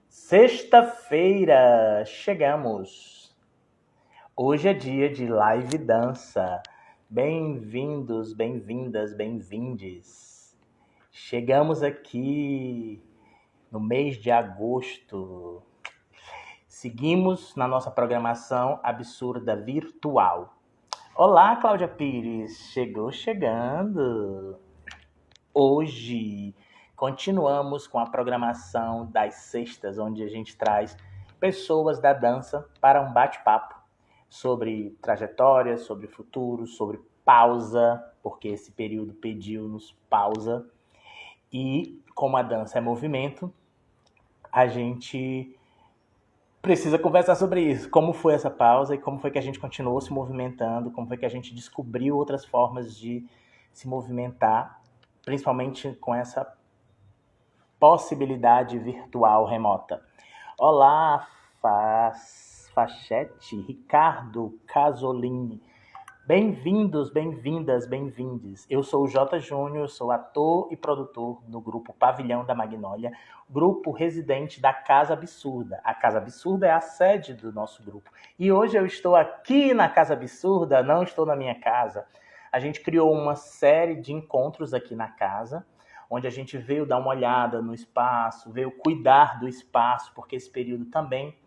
Sexta-feira, chegamos. Hoje é dia de live dança. Bem-vindos, bem-vindas, bem-vindes. Chegamos aqui no mês de agosto. Seguimos na nossa programação absurda virtual. Olá, Cláudia Pires, chegou chegando. Hoje continuamos com a programação das sextas, onde a gente traz pessoas da dança para um bate-papo sobre trajetória, sobre futuro, sobre pausa, porque esse período pediu-nos pausa. E como a dança é movimento, a gente precisa conversar sobre isso. Como foi essa pausa e como foi que a gente continuou se movimentando, como foi que a gente descobriu outras formas de se movimentar, principalmente com essa possibilidade virtual remota. Olá, Fachete, Ricardo Casolini. Bem-vindos, bem-vindas, bem-vindes. Eu sou o J. Júnior, sou ator e produtor no grupo Pavilhão da Magnólia, grupo residente da Casa Absurda. A Casa Absurda é a sede do nosso grupo. E hoje eu estou aqui na Casa Absurda, não estou na minha casa. A gente criou uma série de encontros aqui na casa, onde a gente veio dar uma olhada no espaço, veio cuidar do espaço, porque esse período também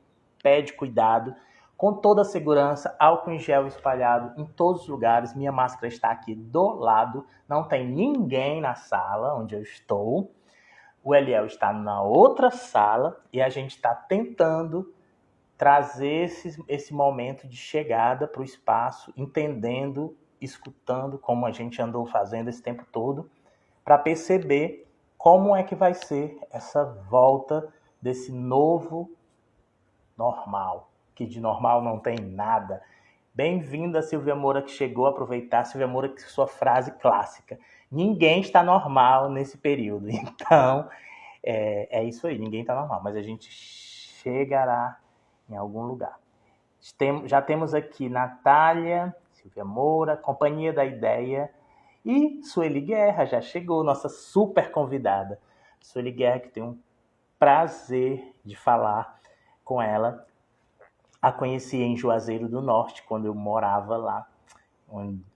pede cuidado, com toda a segurança, álcool em gel espalhado em todos os lugares. Minha máscara está aqui do lado, não tem ninguém na sala onde eu estou. O Eliel está na outra sala e a gente está tentando trazer esse momento de chegada para o espaço, entendendo, escutando, como a gente andou fazendo esse tempo todo, para perceber como é que vai ser essa volta desse novo normal, que de normal não tem nada. Bem-vinda, Silvia Moura, que chegou a aproveitar. Silvia Moura, que sua frase clássica. Ninguém está normal nesse período. Então, é isso aí, ninguém está normal, mas a gente chegará em algum lugar. Já temos aqui Natália, Silvia Moura, Companhia da Ideia, e Sueli Guerra já chegou, nossa super convidada. Sueli Guerra, que tem um prazer de falar com ela. A conheci em Juazeiro do Norte, quando eu morava lá,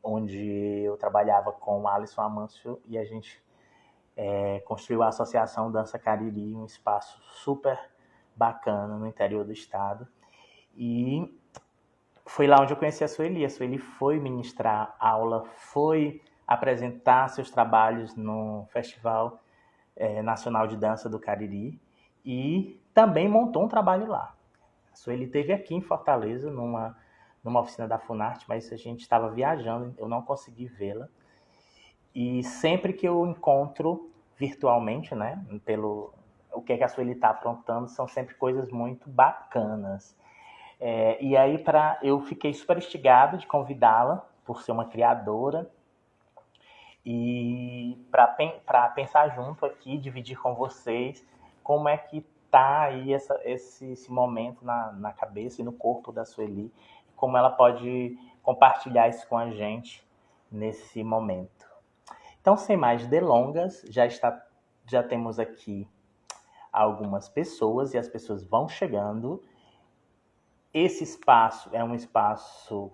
onde eu trabalhava com o Alisson Amâncio, e a gente construiu a Associação Dança Cariri, um espaço super bacana no interior do estado. E foi lá onde eu conheci a Sueli. A Sueli foi ministrar aula, foi apresentar seus trabalhos no Festival Nacional de Dança do Cariri e também montou um trabalho lá. A Sueli esteve aqui em Fortaleza, numa oficina da Funarte, mas a gente estava viajando, eu não consegui vê-la. E sempre que eu encontro virtualmente, né, o que a Sueli está aprontando, são sempre coisas muito bacanas. E aí eu fiquei super instigado de convidá-la, por ser uma criadora, e para pensar junto aqui, dividir com vocês como é que está aí esse momento na cabeça e no corpo da Sueli, como ela pode compartilhar isso com a gente nesse momento. Então, sem mais delongas, já temos aqui algumas pessoas e as pessoas vão chegando. Esse espaço é um espaço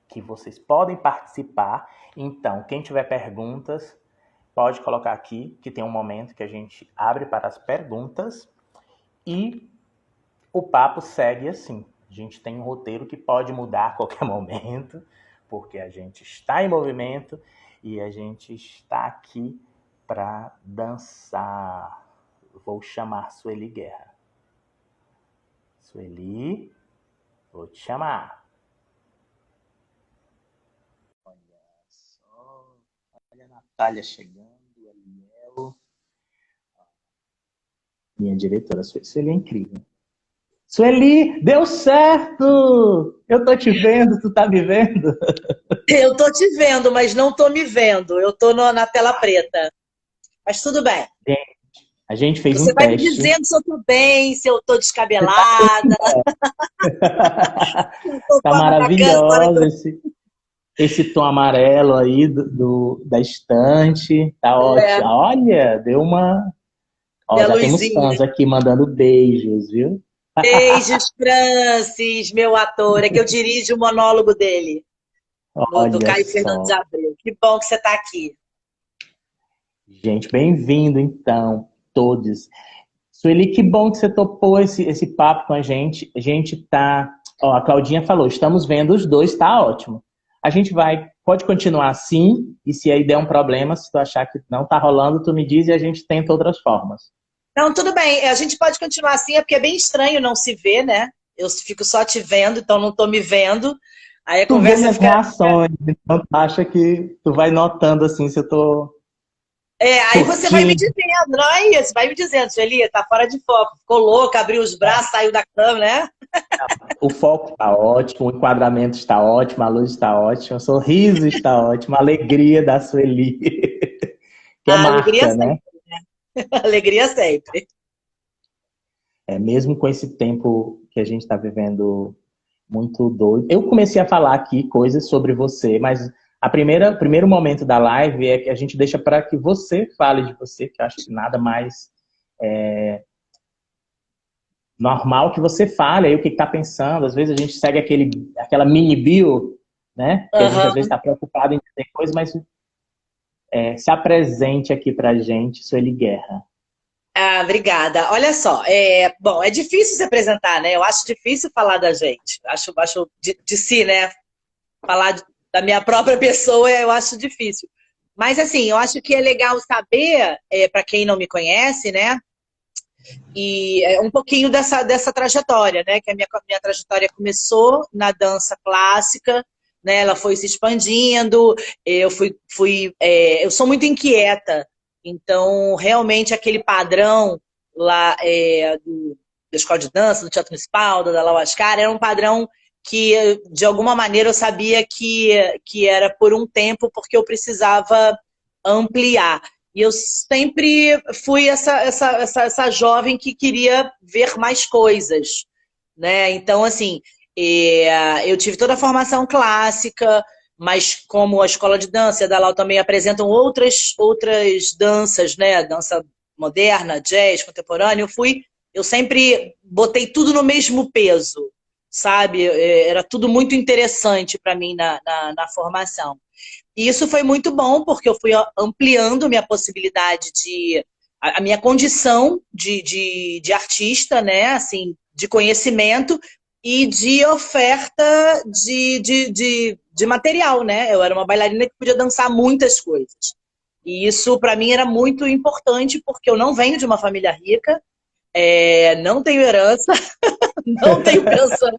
que vocês podem participar. Então, quem tiver perguntas, pode colocar aqui, que tem um momento que a gente abre para as perguntas. E o papo segue assim. A gente tem um roteiro que pode mudar a qualquer momento, porque a gente está em movimento e a gente está aqui para dançar. Vou chamar Sueli Guerra. Sueli, vou te chamar. Olha só. Olha a Natália chegando, o Eliel. Minha diretora, Sueli é incrível. Sueli, deu certo! Eu tô te vendo, tu tá me vendo? Eu tô te vendo, mas não tô me vendo. Eu tô na tela preta. Mas tudo bem. A gente fez Você um vai me teste. dizendo se eu tô bem, se eu tô descabelada. Tá maravilhosa esse tom amarelo aí da estante. Tá ótimo. Olha, deu uma Ó, minha já temos luzinha. fãs aqui mandando beijos, viu? Beijos, Francis, meu ator. É que eu dirijo o monólogo dele, do Olha Caio Fernando de só. Abreu. Que bom que você está aqui. Gente, bem-vindo então, todos. Sueli, que bom que você topou esse papo com a gente. A gente tá. Ó, a Claudinha falou, estamos vendo os dois, tá ótimo. A gente pode continuar assim, e se aí der um problema, se tu achar que não tá rolando, tu me diz e a gente tenta outras formas. Não, tudo bem. A gente pode continuar assim, é porque é bem estranho não se ver, né? Eu fico só te vendo, então não estou me vendo. Aí a Tu vê conversa minhas fica. reações, então tu acha que tu vai notando assim se eu tô É, aí você vai me curtindo. dizendo, não é isso? Vai me dizendo, Sueli, tá fora de foco. Ficou louca, abriu os braços, saiu da cama, né? O foco está ótimo, o enquadramento está ótimo, a luz está ótima, o sorriso está ótimo, a alegria da Sueli, que é A alegria marca, né? sempre. Alegria sempre. É, mesmo com esse tempo que a gente está vivendo muito doido. Eu comecei a falar aqui coisas sobre você, mas o primeiro momento da live é que a gente deixa para que você fale de você, que eu acho que nada mais normal que você fale aí o que está pensando. Às vezes a gente segue aquela mini bio, né? Que a gente às vezes Aham. está preocupado em dizer coisas, mas se apresente aqui pra gente, Sueli Guerra. Ah, obrigada. Olha só, bom, é difícil se apresentar, né? Eu acho difícil falar da gente. Acho de si, né? Falar da minha própria pessoa, eu acho difícil. Mas, assim, eu acho que é legal saber, para quem não me conhece, né? E um pouquinho dessa trajetória, né? Que a minha trajetória começou na dança clássica, né? Ela foi se expandindo, eu sou muito inquieta, então realmente aquele padrão lá da escola de dança, do Teatro Municipal, da Lau Ascar, era um padrão que de alguma maneira eu sabia que era por um tempo, porque eu precisava ampliar. E eu sempre fui essa jovem que queria ver mais coisas, né? Então, assim, eu tive toda a formação clássica, mas como a escola de dança e a Dalau também apresentam outras danças, né? Dança moderna, jazz, contemporânea, eu sempre botei tudo no mesmo peso, sabe? Era tudo muito interessante para mim na formação. E isso foi muito bom, porque eu fui ampliando minha possibilidade a minha condição de artista, né? Assim, de conhecimento e de oferta de material, né? Eu era uma bailarina que podia dançar muitas coisas. E isso, para mim, era muito importante, porque eu não venho de uma família rica, não tenho herança, não tenho pensão,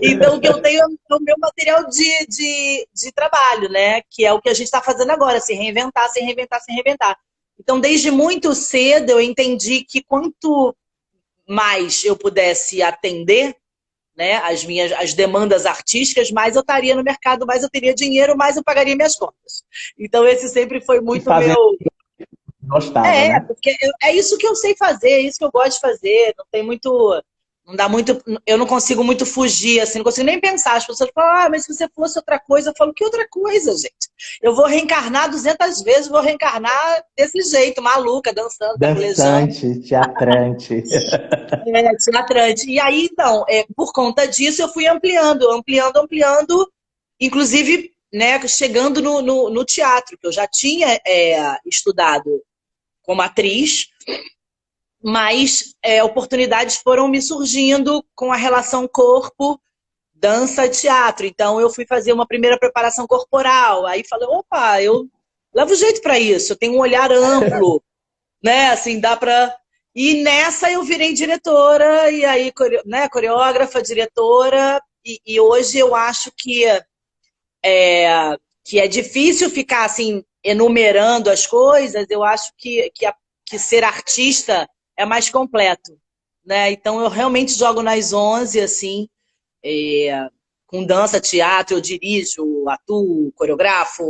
então, o que eu tenho é o meu material de trabalho, né? Que é o que a gente está fazendo agora, se reinventar, se reinventar, se reinventar. Então, desde muito cedo, eu entendi que quanto mais eu pudesse atender, né, as demandas artísticas, mais eu estaria no mercado, mais eu teria dinheiro, mais eu pagaria minhas contas. Então, esse sempre foi E muito fazendo meu. gostava, né? Porque é isso que eu sei fazer, é isso que eu gosto de fazer. Não tem muito. Não dá muito. Eu não consigo muito fugir, assim, não consigo nem pensar. As pessoas falam, mas se você fosse outra coisa, eu falo, que outra coisa, gente? Eu vou reencarnar 200 vezes, vou reencarnar desse jeito, maluca, dançando, caculejando, Dançante, teatrante. teatrante. E aí, então, por conta disso, eu fui ampliando, ampliando, ampliando, inclusive, né, chegando no teatro, que eu já tinha estudado como atriz, mas oportunidades foram me surgindo com a relação corpo, dança e teatro. Então eu fui fazer uma primeira preparação corporal, aí falei, opa, eu levo jeito para isso, eu tenho um olhar amplo, né? Assim, dá para. E nessa eu virei diretora, e aí, né, coreógrafa, diretora, e hoje eu acho que é difícil ficar assim enumerando as coisas. Eu acho que ser artista é mais completo, né? Então eu realmente jogo nas 11 assim, com dança, teatro, eu dirijo, atuo, coreografo,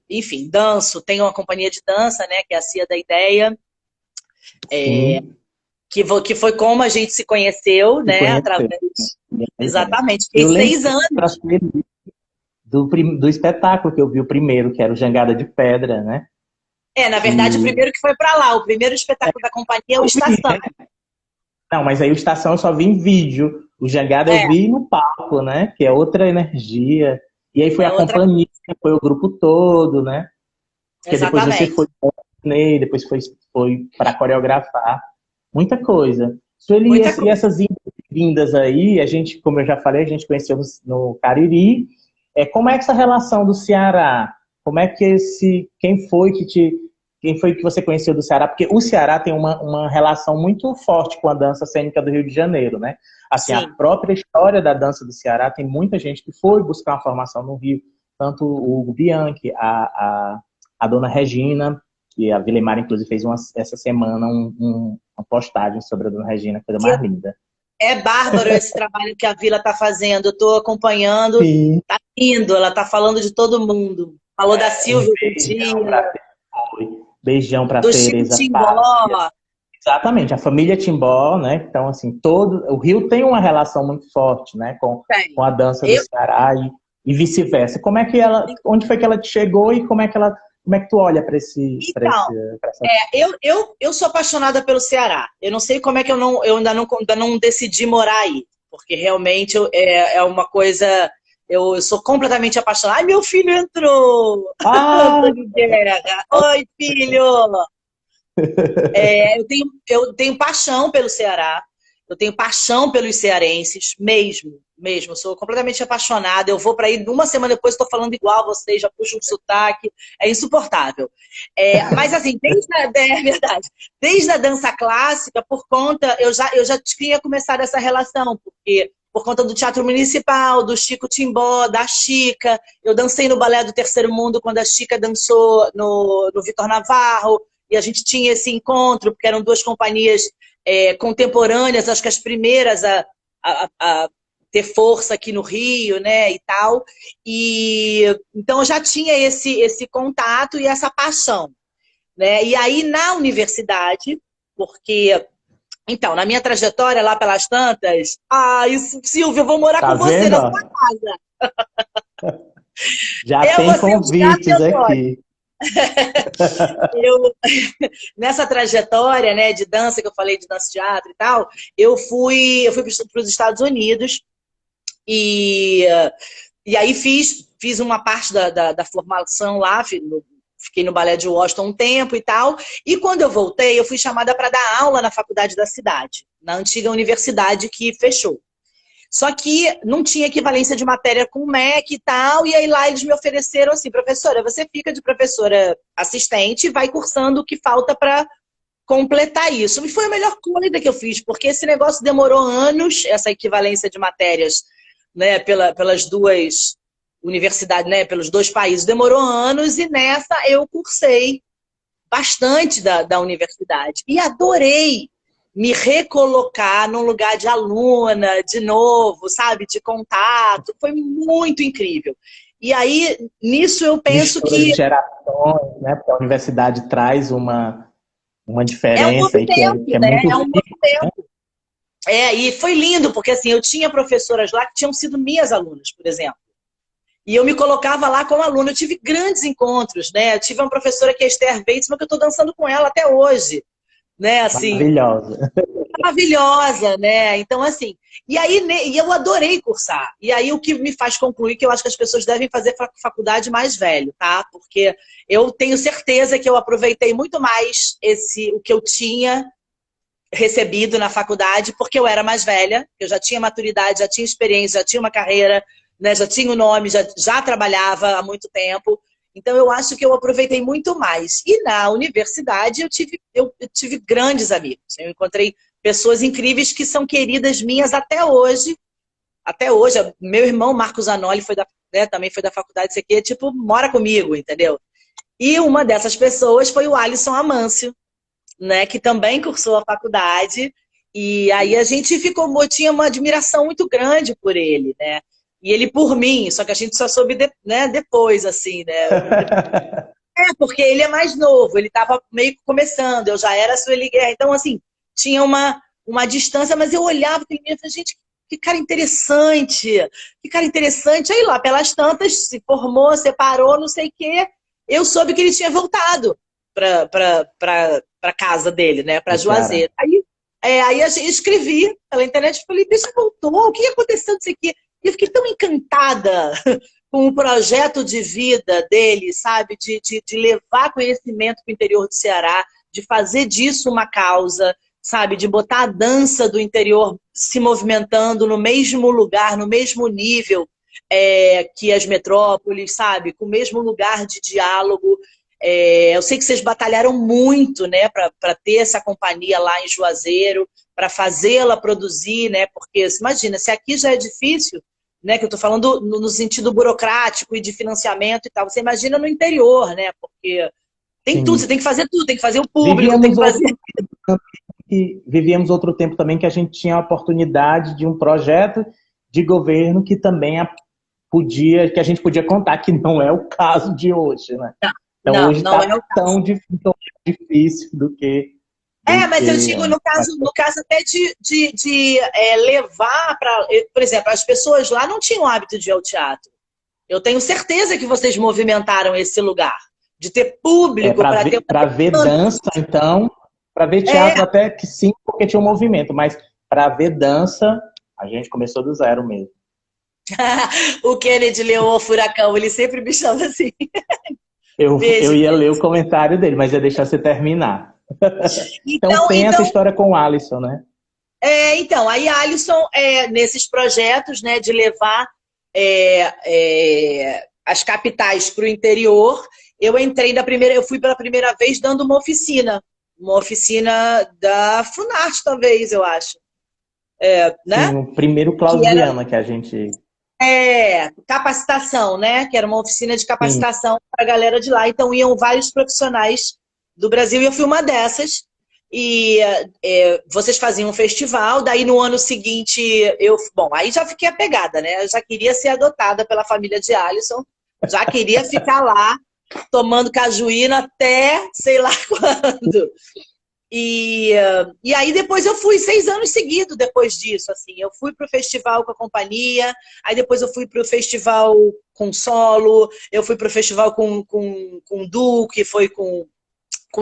enfim, danço. Tenho uma companhia de dança, né? Que é a Cia da Ideia, Sim, que foi como a gente se conheceu, se né? conheceu. Através. Pois é. Exatamente. Fiquei Eu lembro 6 anos. do espetáculo que eu vi o primeiro, que era o Jangada de Pedra, né? Na verdade, o E primeiro que foi para lá, o primeiro espetáculo da companhia é o eu vi, Estação. né? Não, mas aí o Estação eu só vi em vídeo. O Jangada eu É, vi no palco, né? Que é outra energia. E aí foi é a outra, companhia, foi o grupo todo, né? Porque depois você exatamente. foi depois foi para coreografar. Muita coisa. Sueli, Muita e coisa. essas vindas aí, a gente, como eu já falei, a gente conheceu no Cariri. Como é que essa relação do Ceará? Como é que quem foi que você conheceu do Ceará? Porque o Ceará tem uma relação muito forte com a dança cênica do Rio de Janeiro, né? Assim, a Sim. própria história da dança do Ceará tem muita gente que foi buscar uma formação no Rio, tanto o Hugo Bianchi, a dona Regina, que a Vilemar, inclusive, fez essa semana uma postagem sobre a dona Regina, coisa mais linda. É bárbaro esse trabalho que a Vila está fazendo. Eu estou acompanhando. Sim, Tá lindo. Ela está falando de todo mundo. Falou da um Silvia outro beijão dia, beijão para do Chico Tereza Timbó. Paz. Exatamente, a família Timbó, né? Então, assim, o Rio tem uma relação muito forte, né, com Tem. a dança do Eu, Ceará e vice-versa. Como é que onde foi que ela chegou e como é que tu olha então, pra essa... eu sou apaixonada pelo Ceará. Eu não sei como é que eu ainda não decidi morar aí. Porque realmente é uma coisa. Eu sou completamente apaixonada. Ai, meu filho entrou! Ah, Antônio Guerra. Oi, filho! Eu tenho paixão pelo Ceará, eu tenho paixão pelos cearenses, mesmo. Eu sou completamente apaixonada. Eu vou para aí, uma semana depois estou falando igual a vocês, já puxo um sotaque, é insuportável. Mas assim, é verdade, desde a dança clássica, por conta, eu já tinha começado essa relação, porque por conta do Teatro Municipal, do Chico Timbó, da Chica, eu dancei no Balé do Terceiro Mundo quando a Chica dançou no Vitor Navarro, e a gente tinha esse encontro, porque eram duas companhias contemporâneas, acho que as primeiras a ter força aqui no Rio, né, e tal. E então eu já tinha esse contato e essa paixão, né? E aí na universidade, porque então, na minha trajetória lá pelas tantas, Silvia, eu vou morar tá com você vendo? na Ó? sua casa. Já Eu tem vou ser o gato e convites Antônio. aqui. Eu, nessa trajetória, né, de dança que eu falei, de dança teatro e tal, eu fui para os Estados Unidos e, e aí fiz uma parte da formação lá, fiquei no Balé de Washington um tempo e tal, e quando eu voltei, eu fui chamada para dar aula na faculdade da cidade, na antiga universidade que fechou. Só que não tinha equivalência de matéria com o MEC e tal, e aí lá eles me ofereceram assim, professora, você fica de professora assistente e vai cursando o que falta para completar isso. E foi a melhor coisa que eu fiz, porque esse negócio demorou anos, essa equivalência de matérias, né, pelas duas universidades, né, pelos dois países, demorou anos, e nessa eu cursei bastante da universidade. E adorei me recolocar num lugar de aluna, de novo, sabe, de contato. Foi muito incrível. E aí, nisso eu penso Mistura de que gerações, né? Porque a universidade traz uma é um diferença novo aí que tempo, é né? muito É um novo rica, né? tempo. E foi lindo, porque assim, eu tinha professoras lá que tinham sido minhas alunas, por exemplo. E eu me colocava lá como aluna. Eu tive grandes encontros, né? Eu tive uma professora que é Esther Bateman, que eu estou dançando com ela até hoje, né? Assim, Maravilhosa. maravilhosa, né? Então, assim, e eu adorei cursar. E aí o que me faz concluir que eu acho que as pessoas devem fazer faculdade mais velho, tá? Porque eu tenho certeza que eu aproveitei muito mais o que eu tinha recebido na faculdade, porque eu era mais velha, eu já tinha maturidade, já tinha experiência, já tinha uma carreira, né? Já tinha o nome, já trabalhava há muito tempo. Então, eu acho que eu aproveitei muito mais. E na universidade, eu tive grandes amigos. Eu encontrei pessoas incríveis que são queridas minhas até hoje. Até hoje, meu irmão Marcos Zanoli também foi da faculdade, isso aqui, tipo, mora comigo, entendeu? E uma dessas pessoas foi o Alisson Amâncio, né, que também cursou a faculdade. E aí a gente eu tinha uma admiração muito grande por ele, né? E ele por mim, só que a gente só soube né, depois, assim, né? Porque ele é mais novo, ele estava meio que começando, eu já era Sueli Guerra, então, assim, tinha uma distância, mas eu olhava para ele e falei, gente, que cara interessante, que cara interessante. Aí lá, pelas tantas, se formou, separou, não sei o quê, eu soube que ele tinha voltado. para casa dele, né? Para Do Ceará. Juazeiro. Aí a gente escrevi pela internet, falei, bicho, voltou, o que aconteceu disso aqui? E eu fiquei tão encantada com o projeto de vida dele, sabe? De levar conhecimento para o interior do Ceará, de fazer disso uma causa, sabe? De botar a dança do interior se movimentando no mesmo lugar, no mesmo nível que as metrópoles, sabe? Com o mesmo lugar de diálogo. Eu sei que vocês batalharam muito, né, para ter essa companhia lá em Juazeiro, para fazê-la produzir, né? Porque, imagina, se aqui já é difícil, né, que eu estou falando no sentido burocrático e de financiamento e tal, você imagina no interior, né? Porque tem tudo, você Sim. tem que fazer tudo, tem que fazer o público, tem que fazer... Vivíamos outro tempo também que a gente tinha a oportunidade de um projeto de governo que também que a gente podia contar, que não é o caso de hoje, né? Então Não, hoje não está é o tão caso. difícil do que Mas eu digo antes. no caso até de levar para... Por exemplo, as pessoas lá não tinham hábito de ir ao teatro. Eu tenho certeza que vocês movimentaram esse lugar. De ter público, para ter Para ver dança, então, para ver teatro até que sim, porque tinha um movimento, mas para ver dança, a gente começou do zero mesmo. O Kennedy leu o Furacão, ele sempre me chama assim. Eu ia ler o comentário dele, mas ia deixar você terminar. Então tem essa história com o Alisson, né? Então, aí a Alisson, nesses projetos, né, de levar as capitais para o interior, eu fui pela primeira vez dando uma oficina da Funarte, talvez, eu acho. Né? Sim, o primeiro Claudiana que a gente... Capacitação, né? Que era uma oficina de Sim. capacitação para a galera de lá. Então iam vários profissionais do Brasil e eu fui uma dessas. E vocês faziam um festival, daí no ano seguinte bom, aí já fiquei apegada, né? Eu já queria ser adotada pela família de Alisson, já queria ficar lá tomando cajuína até sei lá quando. E aí depois eu fui 6 anos seguidos depois disso, assim. Eu fui pro festival com a companhia, aí depois eu fui pro festival com solo, eu fui pro festival com o Du, que foi com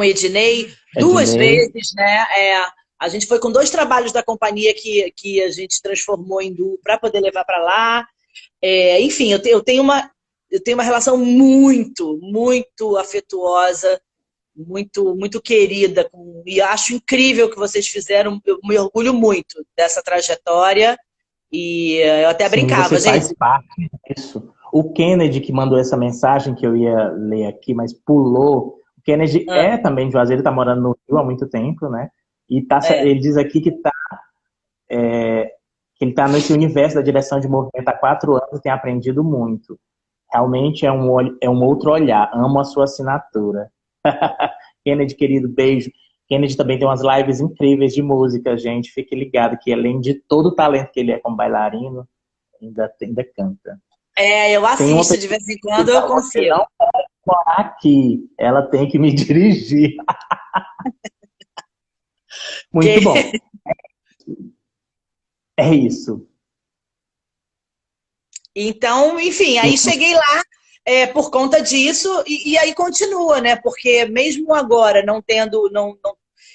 Ednei, 2 vezes, né? A gente foi com 2 trabalhos da companhia que a gente transformou em Du para poder levar para lá. Enfim, eu tenho uma relação muito, muito afetuosa, muito, muito querida, e acho incrível o que vocês fizeram. Eu me orgulho muito dessa trajetória e eu até brincava, você gente. Faz parte disso. O Kennedy que mandou essa mensagem que eu ia ler aqui, mas pulou. O Kennedy também de Juazeiro, está morando no Rio há muito tempo, né? E ele diz aqui que ele está nesse universo da direção de movimento há 4 anos e tem aprendido muito. Realmente é um outro olhar. Amo a sua assinatura. Kennedy, querido, beijo. Kennedy também tem umas lives incríveis de música, gente. Fique ligado que além de todo o talento que ele é como bailarino, ainda canta. Eu assisto de vez em quando, eu consigo. Não pode morar aqui. Ela tem que me dirigir. Muito bom. É isso. Então, enfim, aí cheguei lá por conta disso e aí continua, né? Porque mesmo agora, não tendo...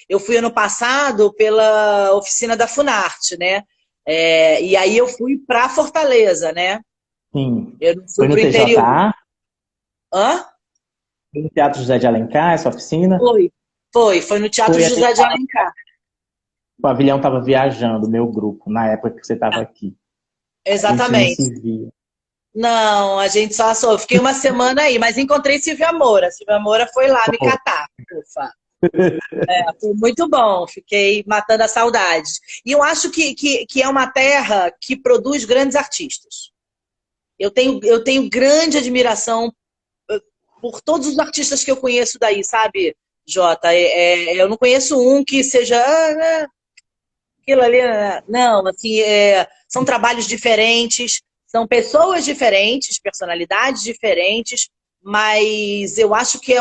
eu fui ano passado pela oficina da Funarte, né? E aí eu fui para Fortaleza, né? Sim. Eu não fui Foi no pro interior. TJA? Hã? Foi no Teatro José de Alencar, essa oficina? Foi no Teatro José de Alencar. O pavilhão estava viajando, meu grupo, na época que você estava aqui. Exatamente. A gente não se via. Não, a gente só... Eu fiquei uma semana aí, mas encontrei Silvia Moura. Silvia Moura foi lá me catar. Ufa. Foi muito bom, fiquei matando a saudade. E eu acho que é uma terra que produz grandes artistas. Eu tenho grande admiração por todos os artistas que eu conheço daí, sabe, Jota? Eu não conheço um que seja... aquilo ali... Não, assim, são trabalhos diferentes, são pessoas diferentes, personalidades diferentes, mas eu acho que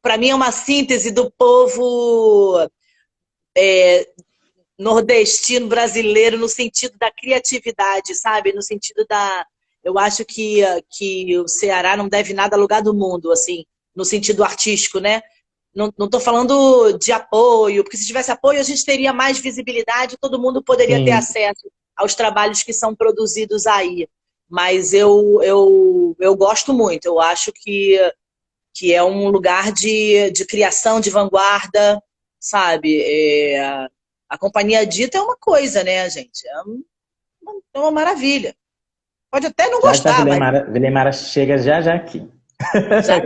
para mim é uma síntese do povo nordestino, brasileiro, no sentido da criatividade, sabe? No sentido da... Eu acho que o Ceará não deve nada a lugar do mundo, assim, no sentido artístico, né? Não estou falando de apoio, porque se tivesse apoio a gente teria mais visibilidade, todo mundo poderia ter Sim. acesso aos trabalhos que são produzidos aí. Mas eu gosto muito, eu acho que é um lugar de criação, de vanguarda, sabe? A Companhia Dita é uma coisa, né, gente? É uma maravilha. Pode até não Já já gostar, mas Vilemara chega já já aqui. já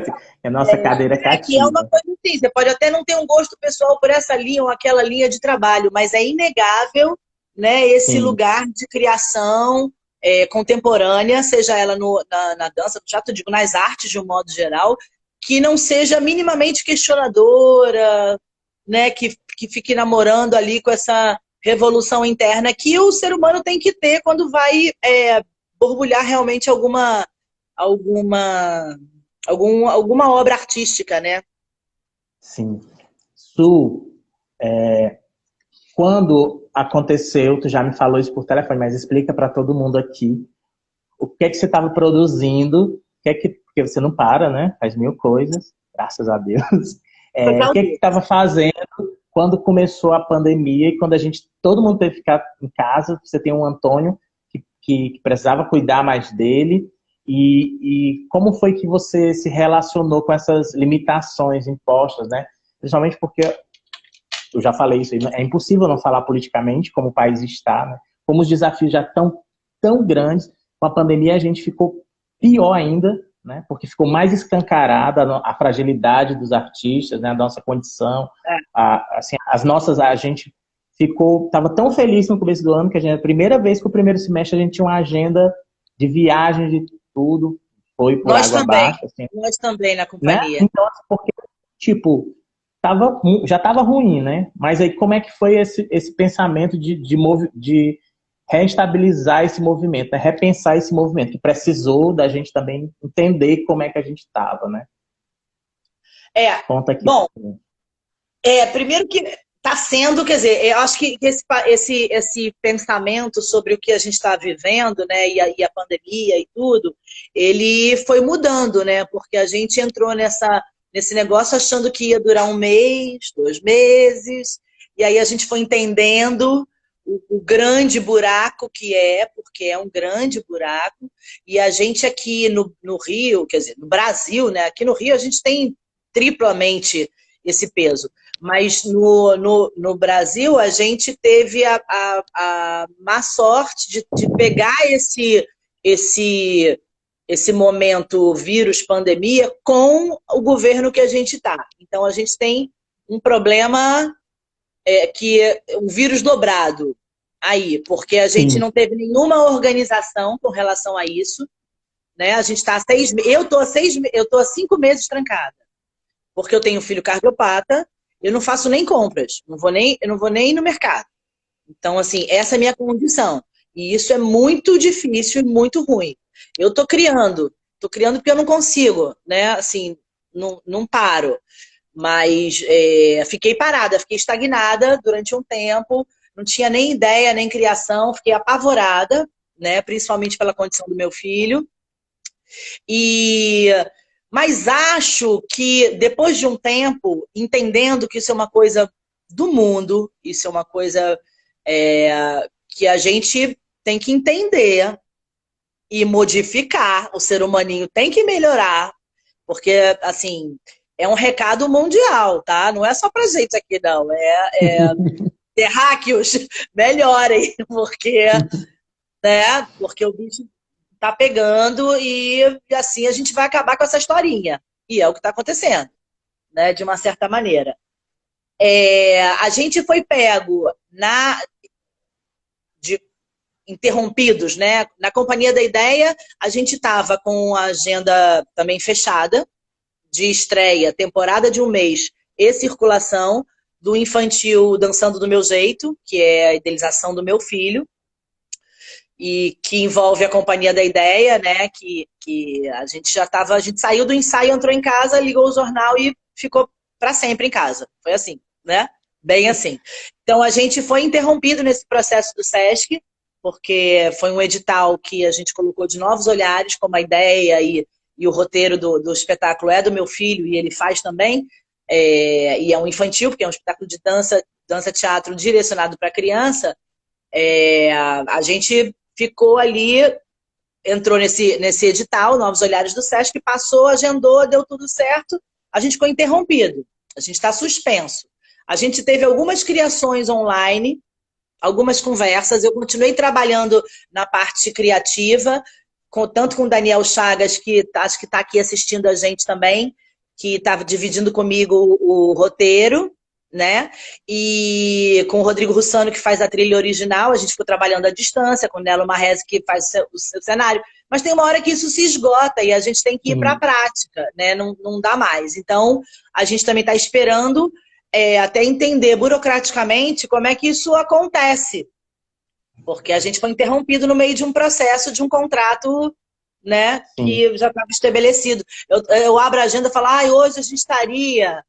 É a nossa cadeira que é uma cativa. coisa assim, você pode até não ter um gosto pessoal por essa linha ou aquela linha de trabalho, mas é inegável, né, esse Sim, lugar de criação contemporânea, seja ela na dança, no teatro, eu digo, nas artes de um modo geral, que não seja minimamente questionadora, né, que fique namorando ali com essa revolução interna que o ser humano tem que ter quando vai borbulhar realmente alguma alguma obra artística, né? sim. Su, quando aconteceu, tu já me falou isso por telefone, mas explica para todo mundo aqui o que é que você estava produzindo, porque você não para, né? Faz mil coisas, graças a Deus. O que é que estava fazendo quando começou a pandemia e quando todo mundo teve que ficar em casa? Você tem um Antônio que precisava cuidar mais dele. E como foi que você se relacionou com essas limitações impostas, né? Principalmente porque, eu já falei isso, é impossível não falar politicamente como o país está, né? Como os desafios já estão tão grandes, com a pandemia a gente ficou pior ainda, né? Porque ficou mais escancarada a fragilidade dos artistas, né? A nossa condição, a gente estava tão feliz no começo do ano que a primeira vez que o primeiro semestre a gente tinha uma agenda de viagem, de tudo, foi por água abaixo, assim, nós também na né? companhia. Então, porque, tipo, já estava ruim, né? Mas aí como é que foi esse pensamento de reestabilizar esse movimento, né? Repensar esse movimento, que precisou da gente também entender como é que a gente estava, né? Conta aqui. Bom, primeiro que está sendo, quer dizer, eu acho que esse pensamento sobre o que a gente está vivendo, né, e a pandemia e tudo, ele foi mudando, né, porque a gente entrou nesse negócio achando que ia durar um mês, 2 meses, e aí a gente foi entendendo o grande buraco que porque é um grande buraco, e a gente aqui no Rio, quer dizer, no Brasil, né, aqui no Rio a gente tem triplamente esse peso. Mas no Brasil, a gente teve a má sorte de pegar esse momento vírus, pandemia, com o governo que a gente está. Então, a gente tem um problema que é um vírus dobrado aí, porque a gente Sim. não teve nenhuma organização com relação a isso. Né? A gente está há 6 meses. Eu estou há 5 meses trancada, porque eu tenho um filho cardiopata. Eu não faço nem compras, eu não vou nem no mercado. Então, assim, essa é a minha condição. E isso é muito difícil e muito ruim. Eu tô criando porque eu não consigo, né? Assim, não paro. Mas fiquei parada, fiquei estagnada durante um tempo, não tinha nem ideia, nem criação, fiquei apavorada, né? Principalmente pela condição do meu filho. Mas acho que depois de um tempo, entendendo que isso é uma coisa do mundo, isso é uma coisa que a gente tem que entender e modificar, o ser humaninho tem que melhorar, porque, assim, é um recado mundial, tá? Não é só pra gente aqui, não. Terráqueos, melhorem, porque o bicho tá pegando e assim a gente vai acabar com essa historinha. E é o que está acontecendo, né? De uma certa maneira. A gente foi pego interrompidos, né? Na Companhia da Ideia, a gente estava com a agenda também fechada, de estreia, temporada de um mês e circulação do infantil Dançando do Meu Jeito, que é a idealização do meu filho, e que envolve a Companhia da Ideia, né? Que a gente saiu do ensaio, entrou em casa, ligou o jornal e ficou para sempre em casa. Foi assim, né? Bem assim. Então a gente foi interrompido nesse processo do SESC, porque foi um edital que a gente colocou de novos olhares, como a ideia e o roteiro do espetáculo é do meu filho, e ele faz também, e é um infantil, porque é um espetáculo de dança-teatro direcionado para criança, a gente ficou ali, entrou nesse edital, Novos Olhares do Sesc, passou, agendou, deu tudo certo, a gente ficou interrompido, a gente está suspenso. A gente teve algumas criações online, algumas conversas, eu continuei trabalhando na parte criativa, tanto com o Daniel Chagas, que acho que está aqui assistindo a gente também, que estava dividindo comigo o roteiro, né? E com o Rodrigo Russano, que faz a trilha original, a gente ficou trabalhando à distância, com o Nelo Marrese, que faz o seu cenário. Mas tem uma hora que isso se esgota e a gente tem que ir para a prática, né? Não dá mais. Então, a gente também está esperando até entender burocraticamente como é que isso acontece. Porque a gente foi interrompido no meio de um processo, de um contrato, né, que já estava estabelecido. Eu abro a agenda e falo, hoje a gente estaria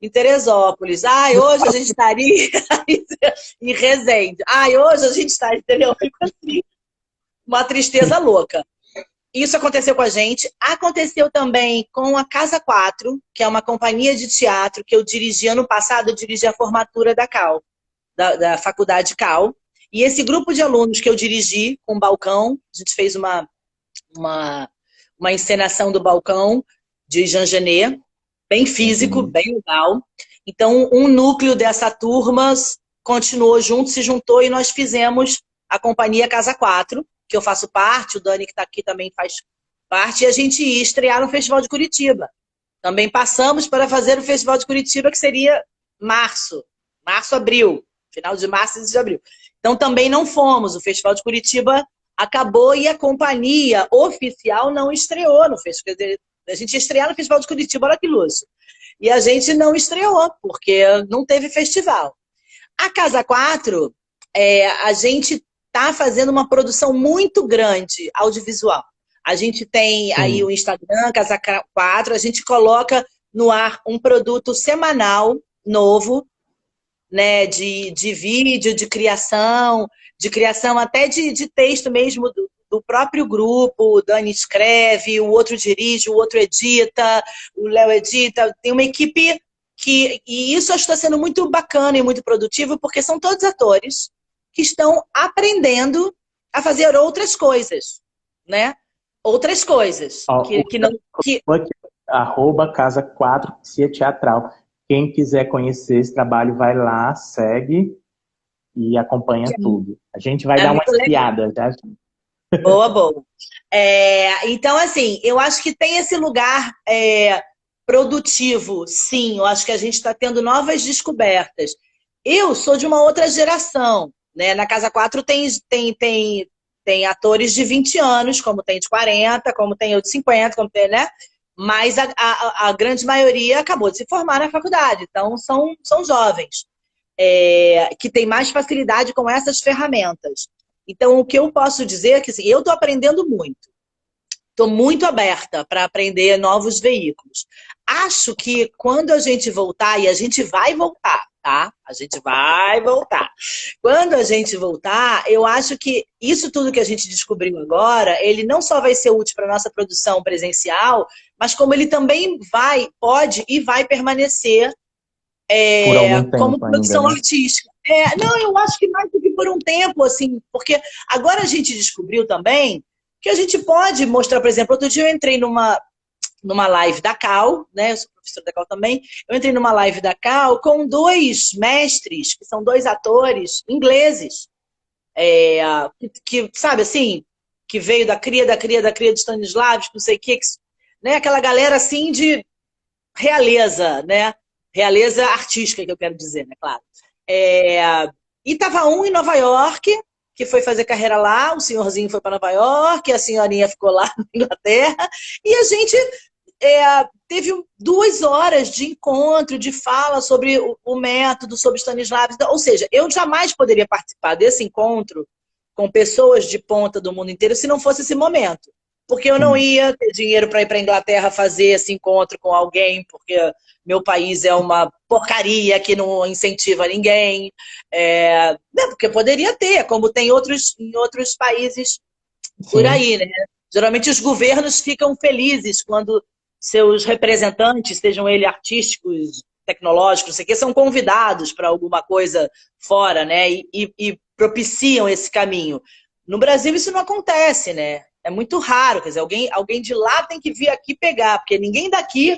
em Teresópolis, hoje a gente estaria em Resende, hoje a gente estaria, entendeu? Fico assim, uma tristeza louca. Isso aconteceu com a gente. Aconteceu também com a Casa 4, que é uma companhia de teatro que eu dirigi ano passado, eu dirigi a formatura da CAL, da Faculdade CAL. E esse grupo de alunos que eu dirigi com o balcão, a gente fez uma encenação do balcão de Jean Genet, bem físico, bem legal. Então, um núcleo dessa turma continuou junto, se juntou e nós fizemos a companhia Casa 4, que eu faço parte, o Dani que está aqui também faz parte, e a gente ia estrear no Festival de Curitiba. Também passamos para fazer o Festival de Curitiba, que seria março, abril, final de março e de abril. Então também não fomos, o Festival de Curitiba acabou e a companhia oficial não estreou no festival. Quer dizer, a gente ia estrear no Festival de Curitiba, olha que luxo. E a gente não estreou, porque não teve festival. A Casa 4, a gente está fazendo uma produção muito grande audiovisual. A gente tem aí o Instagram, Casa 4, a gente coloca no ar um produto semanal novo, né, de vídeo, de criação até de texto mesmo do próprio grupo. O Dani escreve, o outro dirige, o outro edita, o Léo edita. Tem uma equipe e isso está sendo muito bacana e muito produtivo, porque são todos atores que estão aprendendo a fazer outras coisas, né? Outras coisas. Arroba Casa 4 Psia Teatral. Quem quiser conhecer esse trabalho, vai lá, segue e acompanha tudo. A gente vai dar uma espiada, tá? Boa, boa. Então, assim, eu acho que tem esse lugar produtivo, sim. Eu acho que a gente está tendo novas descobertas. Eu sou de uma outra geração, né? Na Casa 4 tem atores de 20 anos, como tem de 40, como tem eu de 50, como tem, né? Mas a grande maioria acabou de se formar na faculdade, então são jovens, que têm mais facilidade com essas ferramentas. Então, o que eu posso dizer é que assim, eu estou aprendendo muito. Estou muito aberta para aprender novos veículos. Acho que quando a gente voltar, e a gente vai voltar, tá? A gente vai voltar. Quando a gente voltar, eu acho que isso tudo que a gente descobriu agora, ele não só vai ser útil para a nossa produção presencial, mas como ele também pode e vai permanecer como produção ainda, né? artística. Não, eu acho que mais do que por um tempo, assim, porque agora a gente descobriu também que a gente pode mostrar, por exemplo, outro dia eu entrei numa live da Cal, né? Eu sou professora da Cal também. Eu entrei numa live da Cal com 2 mestres, que são 2 atores ingleses, que sabe assim, que veio da cria de Stanislavski, não sei o que, né? Aquela galera assim de realeza, né? Realeza artística, que eu quero dizer, né? Claro. E tava um em Nova York, que foi fazer carreira lá, o senhorzinho foi para Nova York, a senhorinha ficou lá na Inglaterra, e a gente teve 2 horas de encontro, de fala sobre o método, sobre Stanislavski. Ou seja, eu jamais poderia participar desse encontro com pessoas de ponta do mundo inteiro se não fosse esse momento. Porque eu não ia ter dinheiro para ir para a Inglaterra fazer esse encontro com alguém, porque meu país é uma porcaria que não incentiva ninguém. Porque poderia ter, como tem em outros países por aí, né? Geralmente os governos ficam felizes quando seus representantes, sejam eles artísticos, tecnológicos, não sei o que, são convidados para alguma coisa fora, né? E propiciam esse caminho. No Brasil isso não acontece, né? É muito raro, quer dizer, alguém de lá tem que vir aqui pegar, porque ninguém daqui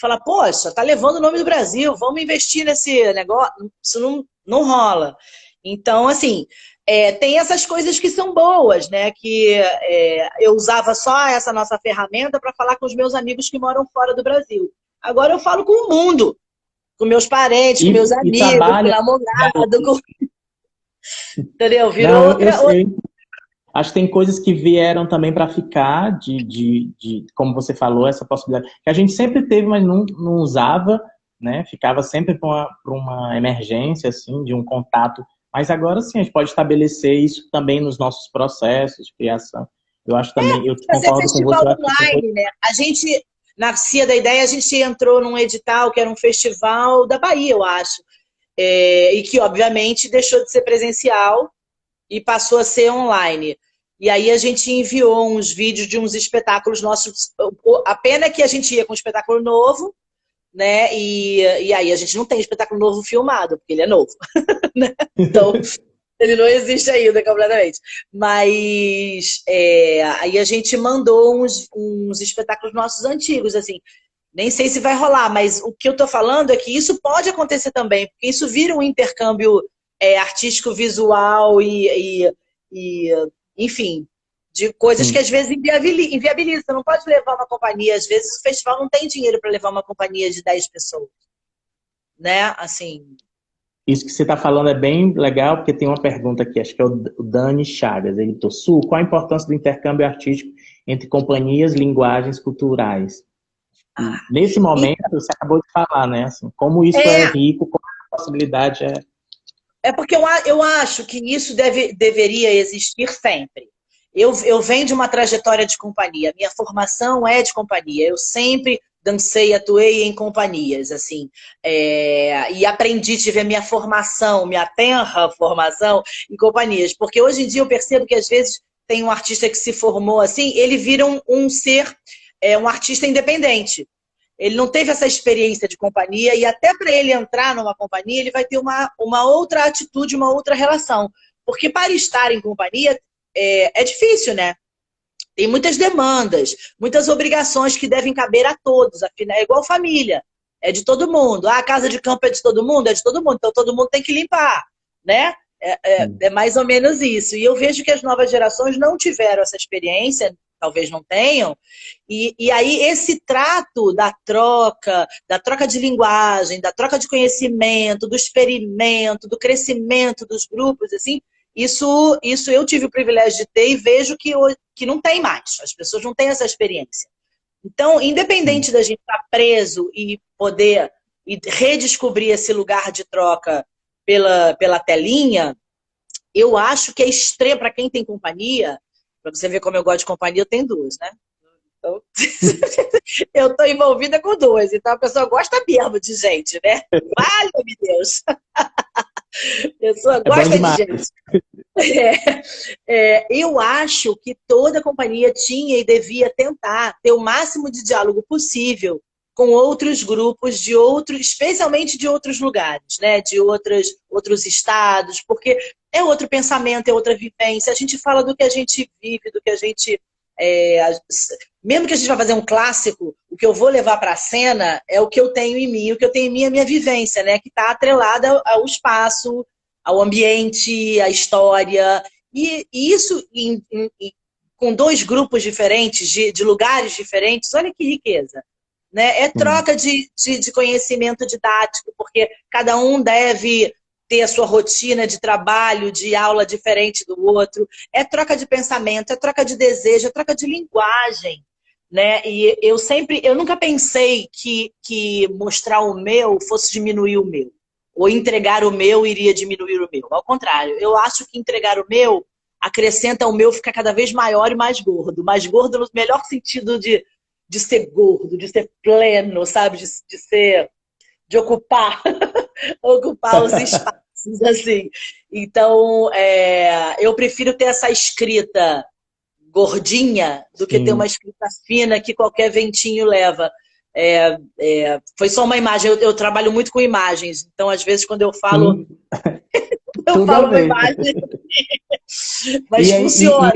fala, poxa, tá levando o nome do Brasil, vamos investir nesse negócio. Isso não rola. Então, assim, tem essas coisas que são boas, né? Que eu usava só essa nossa ferramenta para falar com os meus amigos que moram fora do Brasil. Agora eu falo com o mundo, com meus parentes, com meus E amigos, com o trabalha. namorado, com... Entendeu? Virou Não, outra. acho que tem coisas que vieram também para ficar, como você falou, essa possibilidade, que a gente sempre teve, mas não usava, né? Ficava sempre para uma emergência, assim, de um contato. Mas agora sim, a gente pode estabelecer isso também nos nossos processos de criação. Eu acho também, eu Fazer concordo com você. festival Eu acho que tem online, né? A gente, na Cia da Ideia, a gente entrou num edital que era um festival da Bahia, eu acho. E que, obviamente, deixou de ser presencial e passou a ser online. E aí a gente enviou uns vídeos de uns espetáculos nossos. A pena é que a gente ia com um espetáculo novo, né? E aí a gente não tem espetáculo novo filmado, porque ele é novo. Né? Então, ele não existe ainda completamente. Mas aí a gente mandou uns espetáculos nossos antigos, assim. Nem sei se vai rolar, mas o que eu tô falando é que isso pode acontecer também, porque isso vira um intercâmbio artístico, visual enfim, de coisas que sim. às vezes inviabiliza. Você não pode levar uma companhia, às vezes o festival não tem dinheiro para levar uma companhia de 10 pessoas, né? Assim. Isso que você está falando é bem legal, porque tem uma pergunta aqui, acho que é o Dani Chagas. Ele botou, Su, qual a importância do intercâmbio artístico entre companhias, linguagens culturais? E nesse momento, você acabou de falar, né? Assim, como isso é É, rico, como a possibilidade é. porque eu acho que isso deveria existir sempre. Eu venho de uma trajetória de companhia, minha formação é de companhia, eu sempre dancei, atuei em companhias, assim, e aprendi, tive a minha formação, minha tenra formação em companhias, porque hoje em dia eu percebo que às vezes tem um artista que se formou assim, ele vira um ser, um artista independente. Ele não teve essa experiência de companhia e até para ele entrar numa companhia, ele vai ter uma outra atitude, uma outra relação. Porque para estar em companhia é difícil, né? Tem muitas demandas, muitas obrigações que devem caber a todos. Afinal, é igual família, é de todo mundo. Ah, a casa de campo é de todo mundo? É de todo mundo, então todo mundo tem que limpar, né? É mais ou menos isso. E eu vejo que as novas gerações não tiveram essa experiência, talvez não tenham, e aí esse trato da troca de linguagem, da troca de conhecimento, do experimento, do crescimento dos grupos, assim, isso eu tive o privilégio de ter e vejo que não tem mais. As pessoas não têm essa experiência. Então, independente da gente estar preso e poder redescobrir esse lugar de troca pela telinha, eu acho que é extremo para quem tem companhia. Para você ver como eu gosto de companhia, eu tenho duas, né? Então, eu estou envolvida com duas, então a pessoa gosta mesmo de gente, né? Vale-me Deus! A pessoa É bom gosta de demais. gente. Eu acho que toda companhia tinha e devia tentar ter o máximo de diálogo possível com outros grupos especialmente de outros lugares, né? De outros estados, porque é outro pensamento, é outra vivência. A gente fala do que a gente vive, do que a gente... mesmo que a gente vá fazer um clássico, o que eu vou levar para a cena é o que eu tenho em mim, o que eu tenho em mim é a minha vivência, né? Que está atrelada ao espaço, ao ambiente, à história. E isso com dois grupos diferentes, de lugares diferentes, olha que riqueza. Né? É troca de conhecimento didático, porque cada um deve ter a sua rotina de trabalho, de aula diferente do outro. É troca de pensamento, é troca de desejo, é troca de linguagem. Né? E eu nunca pensei que mostrar o meu fosse diminuir o meu. Ou entregar o meu iria diminuir o meu. Ao contrário, eu acho que entregar o meu acrescenta o meu ficar cada vez maior e mais gordo. Mais gordo no melhor sentido de ser gordo, de ser pleno, sabe? De ocupar, ocupar os espaços, assim. Então, eu prefiro ter essa escrita gordinha do que ter Sim. uma escrita fina que qualquer ventinho leva. Foi só uma imagem. Eu trabalho muito com imagens, então às vezes quando eu falo, Sim, eu tudo a falo uma ver. imagem, mas E, aí, funciona.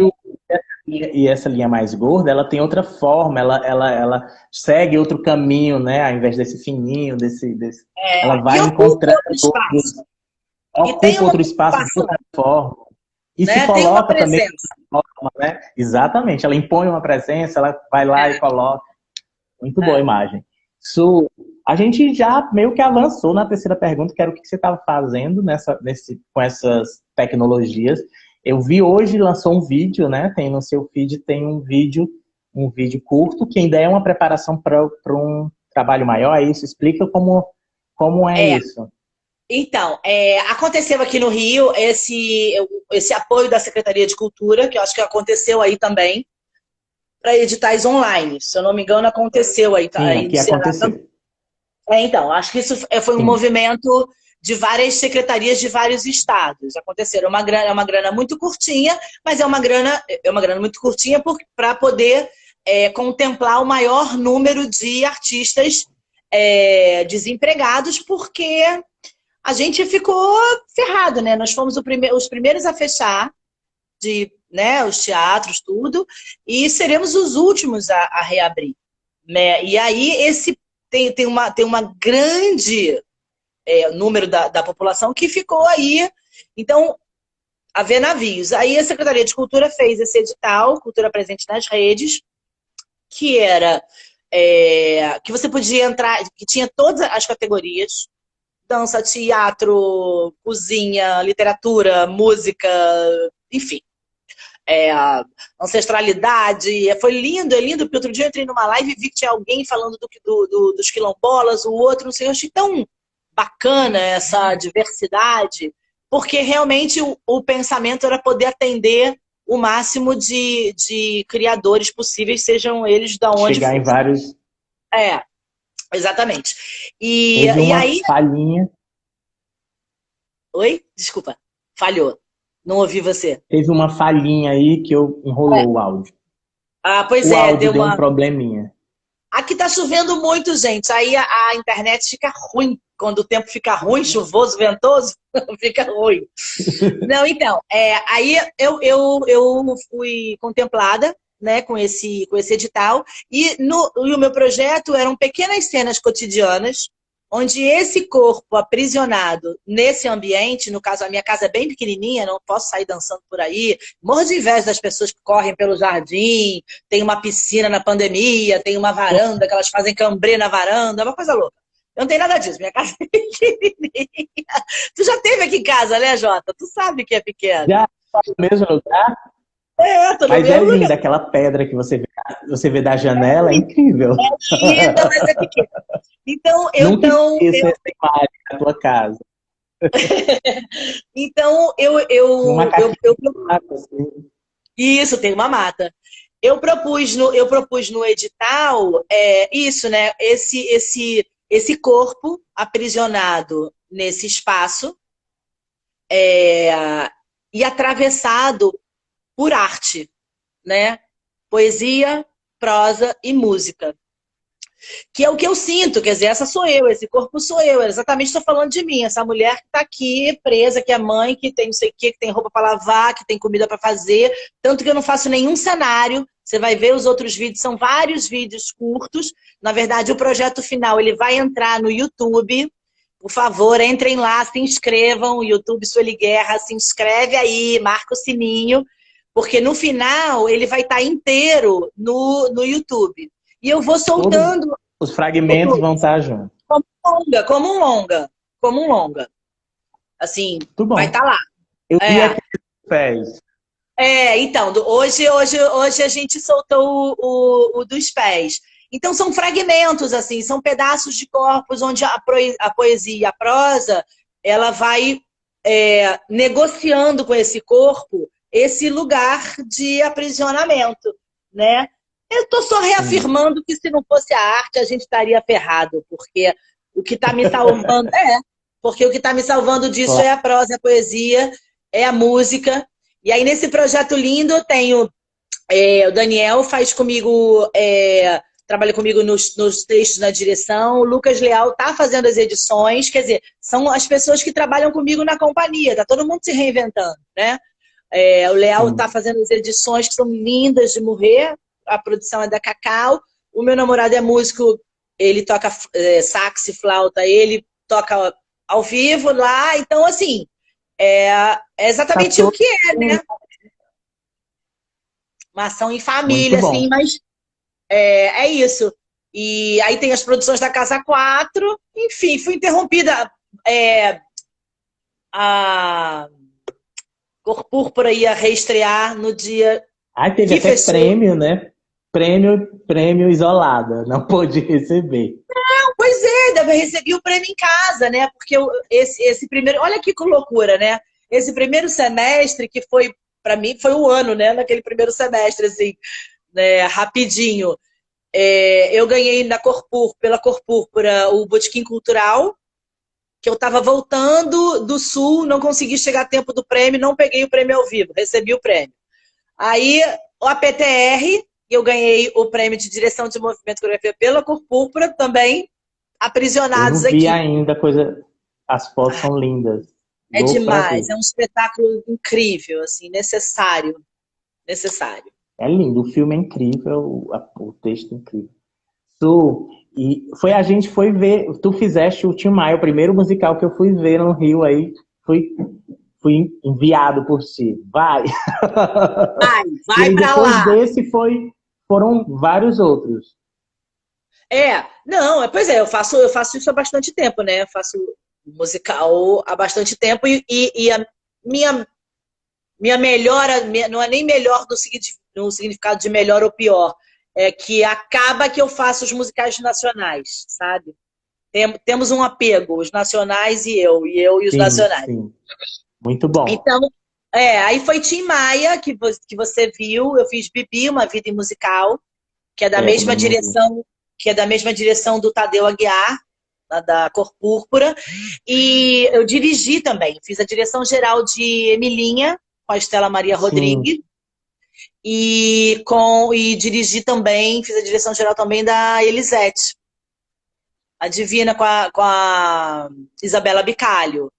e essa linha mais gorda, ela tem outra forma, ela segue outro caminho, né? Ao invés desse fininho, ela E vai ocupa encontrando outro outros, espaço. E tem ocupa uma outro espaço de ocupação, outra forma. E se né? Tem uma coloca também de presença. outra forma, né? Exatamente, ela impõe uma presença, ela vai lá e coloca. Muito boa a É. imagem. Su, a gente já meio que avançou na terceira pergunta, que era o que você estava fazendo com essas tecnologias. Eu vi hoje, lançou um vídeo, né? Tem no seu feed, tem um vídeo curto, que ainda é uma preparação para um trabalho maior, é isso? Explica como é É. isso. Então, aconteceu aqui no Rio esse apoio da Secretaria de Cultura, que eu acho que aconteceu aí também, para editais online. Se eu não me engano, aconteceu Sim, aí no aqui Ceará também. aconteceu. Então, acho que isso foi um Sim. movimento de várias secretarias de vários estados. Aconteceram é uma grana muito curtinha, mas é uma grana muito curtinha para poder contemplar o maior número de artistas desempregados, porque a gente ficou ferrado, né? Nós fomos os primeiros a fechar né, os teatros, tudo, e seremos os últimos a reabrir, né? E aí tem uma grande número da população que ficou aí, então, a ver navios. Aí a Secretaria de Cultura fez esse edital, Cultura Presente nas Redes, que era que você podia entrar, que tinha todas as categorias, dança, teatro, cozinha, literatura, música, enfim. Ancestralidade, foi lindo, é lindo, porque outro dia eu entrei numa live e vi que tinha alguém falando dos quilombolas, o outro, não sei, eu achei tão bacana essa diversidade, porque realmente o pensamento era poder atender o máximo de criadores possíveis, sejam eles da onde Chegar em fossem. vários. É, exatamente. E, Teve e uma aí... falhinha. Oi? Desculpa, falhou. Não ouvi você. Teve uma falhinha aí que enrolou o áudio. Pois O é, áudio deu deu um uma... probleminha. Aqui tá chovendo muito, gente. Aí a internet fica ruim. Quando o tempo fica ruim, chuvoso, ventoso, fica ruim. Não, então, aí eu fui contemplada, né, com esse edital, e o meu projeto eram pequenas cenas cotidianas, onde esse corpo aprisionado nesse ambiente, no caso a minha casa é bem pequenininha, não posso sair dançando por aí, morro de inveja das pessoas que correm pelo jardim, tem uma piscina na pandemia, tem uma varanda que elas fazem cambrê na varanda, é uma coisa louca. Eu não tenho nada disso, minha casa é pequenininha. Tu já esteve aqui em casa, né, Jota? Tu sabe que é pequeno. Já no mesmo lugar, Tô no mas é mesmo lugar. linda aquela pedra que você vê da janela, é incrível. Linda, mas é pequena. Então, Nunca esqueça essa imagem da tua casa. então Uma caixinha de mato, assim. isso, tem uma mata. Eu propus no edital isso, né? Esse corpo aprisionado nesse espaço e atravessado por arte, né? Poesia, prosa e música. Que é o que eu sinto, quer dizer, essa sou eu, esse corpo sou eu, exatamente estou falando de mim, essa mulher que está aqui presa, que é mãe, que tem não sei o quê, que tem roupa para lavar, que tem comida para fazer, tanto que eu não faço nenhum cenário, você vai ver os outros vídeos, são vários vídeos curtos, na verdade o projeto final ele vai entrar no YouTube, por favor, entrem lá, se inscrevam, YouTube Sueli Guerra, se inscreve aí, marca o sininho, porque no final ele vai estar inteiro no YouTube. E eu vou Todos soltando os fragmentos vão estar juntos. como um longa, como um longa. Assim, Muito vai bom. estar lá. Eu vi É, aqui os pés. então, hoje a gente soltou o dos pés. Então são fragmentos, assim, são pedaços de corpos onde a poesia e a prosa, ela vai negociando com esse corpo esse lugar de aprisionamento, né? Eu estou só Sim. reafirmando que se não fosse a arte, a gente estaria ferrado, porque o que está me salvando porque o que está me salvando disso é Claro. a prosa, a poesia, é a música. E aí, nesse projeto lindo, eu tenho O Daniel faz comigo, trabalha comigo nos textos, na direção. O Lucas Leal tá fazendo as edições. Quer dizer, são as pessoas que trabalham comigo na companhia. Tá todo mundo se reinventando, né? O Leal Sim. tá fazendo as edições que são lindas de morrer. A produção é da Cacau. O meu namorado é músico, ele toca sax e flauta, ele toca ao vivo lá. Então, assim, é Tá exatamente o todo que é, mundo né? Uma ação em muito família, assim, bom. mas é isso. E aí tem as produções da Casa 4. Enfim, fui interrompida. A Cor Púrpura ia reestrear no dia Ah, teve que até fechou. prêmio, né? Prêmio isolada, não pôde receber. Pois é, eu recebi o prêmio em casa, né? Porque esse primeiro. Olha que loucura, né? Esse primeiro semestre, que foi, para mim, foi o ano, né? Naquele primeiro semestre, assim, né? Rapidinho. Eu ganhei pela Cor Púrpura o Botequim Cultural, que eu estava voltando do Sul, não consegui chegar a tempo do prêmio, não peguei o prêmio ao vivo, recebi o prêmio. Aí, o APTR, eu ganhei o prêmio de direção de movimento e coreografia pela Cor Púrpura, também Eu não aprisionados vi aqui. ainda coisa. As fotos são lindas. É Louco para demais, ver. é um espetáculo incrível, assim, necessário, necessário. É lindo, o filme é incrível, o texto é incrível. Tu, e foi a gente foi ver, tu fizeste o Tim Maia, o primeiro musical que eu fui ver no Rio aí, fui enviado por ti. Vai. Vai, E vai aí pra depois lá. desse foram vários outros. Não, pois é, eu faço isso há bastante tempo, né? Eu faço musical há bastante tempo e a minha, minha melhora, não é nem melhor no significado de melhor ou pior, é que acaba que eu faço os musicais nacionais, sabe? Temos um apego, os nacionais e eu e os Sim, nacionais. sim. Muito bom. Então, aí foi Tim Maia, que você viu, eu fiz Bibi, Uma Vida em Musical, que é da É, mesma também não vi. direção, que é da mesma direção do Tadeu Aguiar, da Cor Púrpura. E eu dirigi também, fiz a direção geral de Emilinha, com a Estela Maria Sim, Rodrigues, e dirigi também, fiz a direção geral também da Elisete, a Divina com a Isabela Bicalho.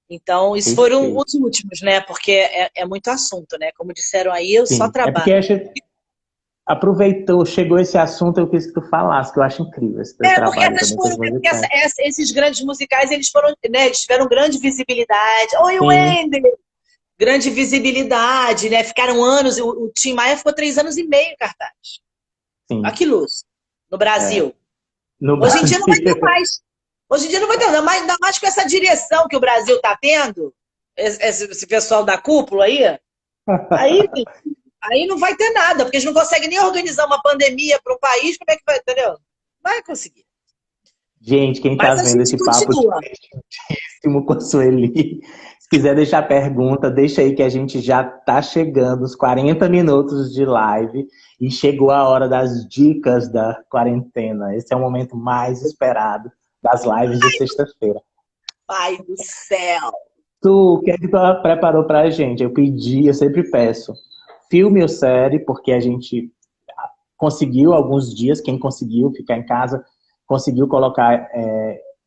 Então, isso foram perfeito. os últimos, né? Porque é muito assunto, né? Como disseram aí, eu só Sim. É porque trabalho. a gente aproveitou, chegou esse assunto, eu quis que tu falasse, que eu acho incrível esse teu Porque trabalho essas também com foram, os musicais. esses grandes musicais, eles foram, né? Eles tiveram grande visibilidade. Oi, Sim, Wender! Grande visibilidade, né? Ficaram anos, o Tim Maia ficou 3 anos e meio em cartaz. Olha sim. que luz. No É. Brasil. No Hoje em dia não vai ter Brasil. mais. Hoje em dia não vai ter, ainda mais com essa direção que o Brasil está tendo, esse pessoal da cúpula aí, aí não vai ter nada, porque eles não conseguem nem organizar uma pandemia para um país, como é que vai, entendeu? Não vai conseguir. Gente, quem tá Mas a vendo gente esse papo continua. divertidíssimo com a Sueli, se quiser deixar pergunta, deixa aí que a gente já tá chegando os 40 minutos de live e chegou a hora das dicas da quarentena. Esse é o momento mais esperado das lives de sexta-feira. Pai do céu. Tu, o que é que tu preparou pra gente? Eu pedi, eu sempre peço, filme ou série, porque a gente conseguiu alguns dias, quem conseguiu ficar em casa, conseguiu colocar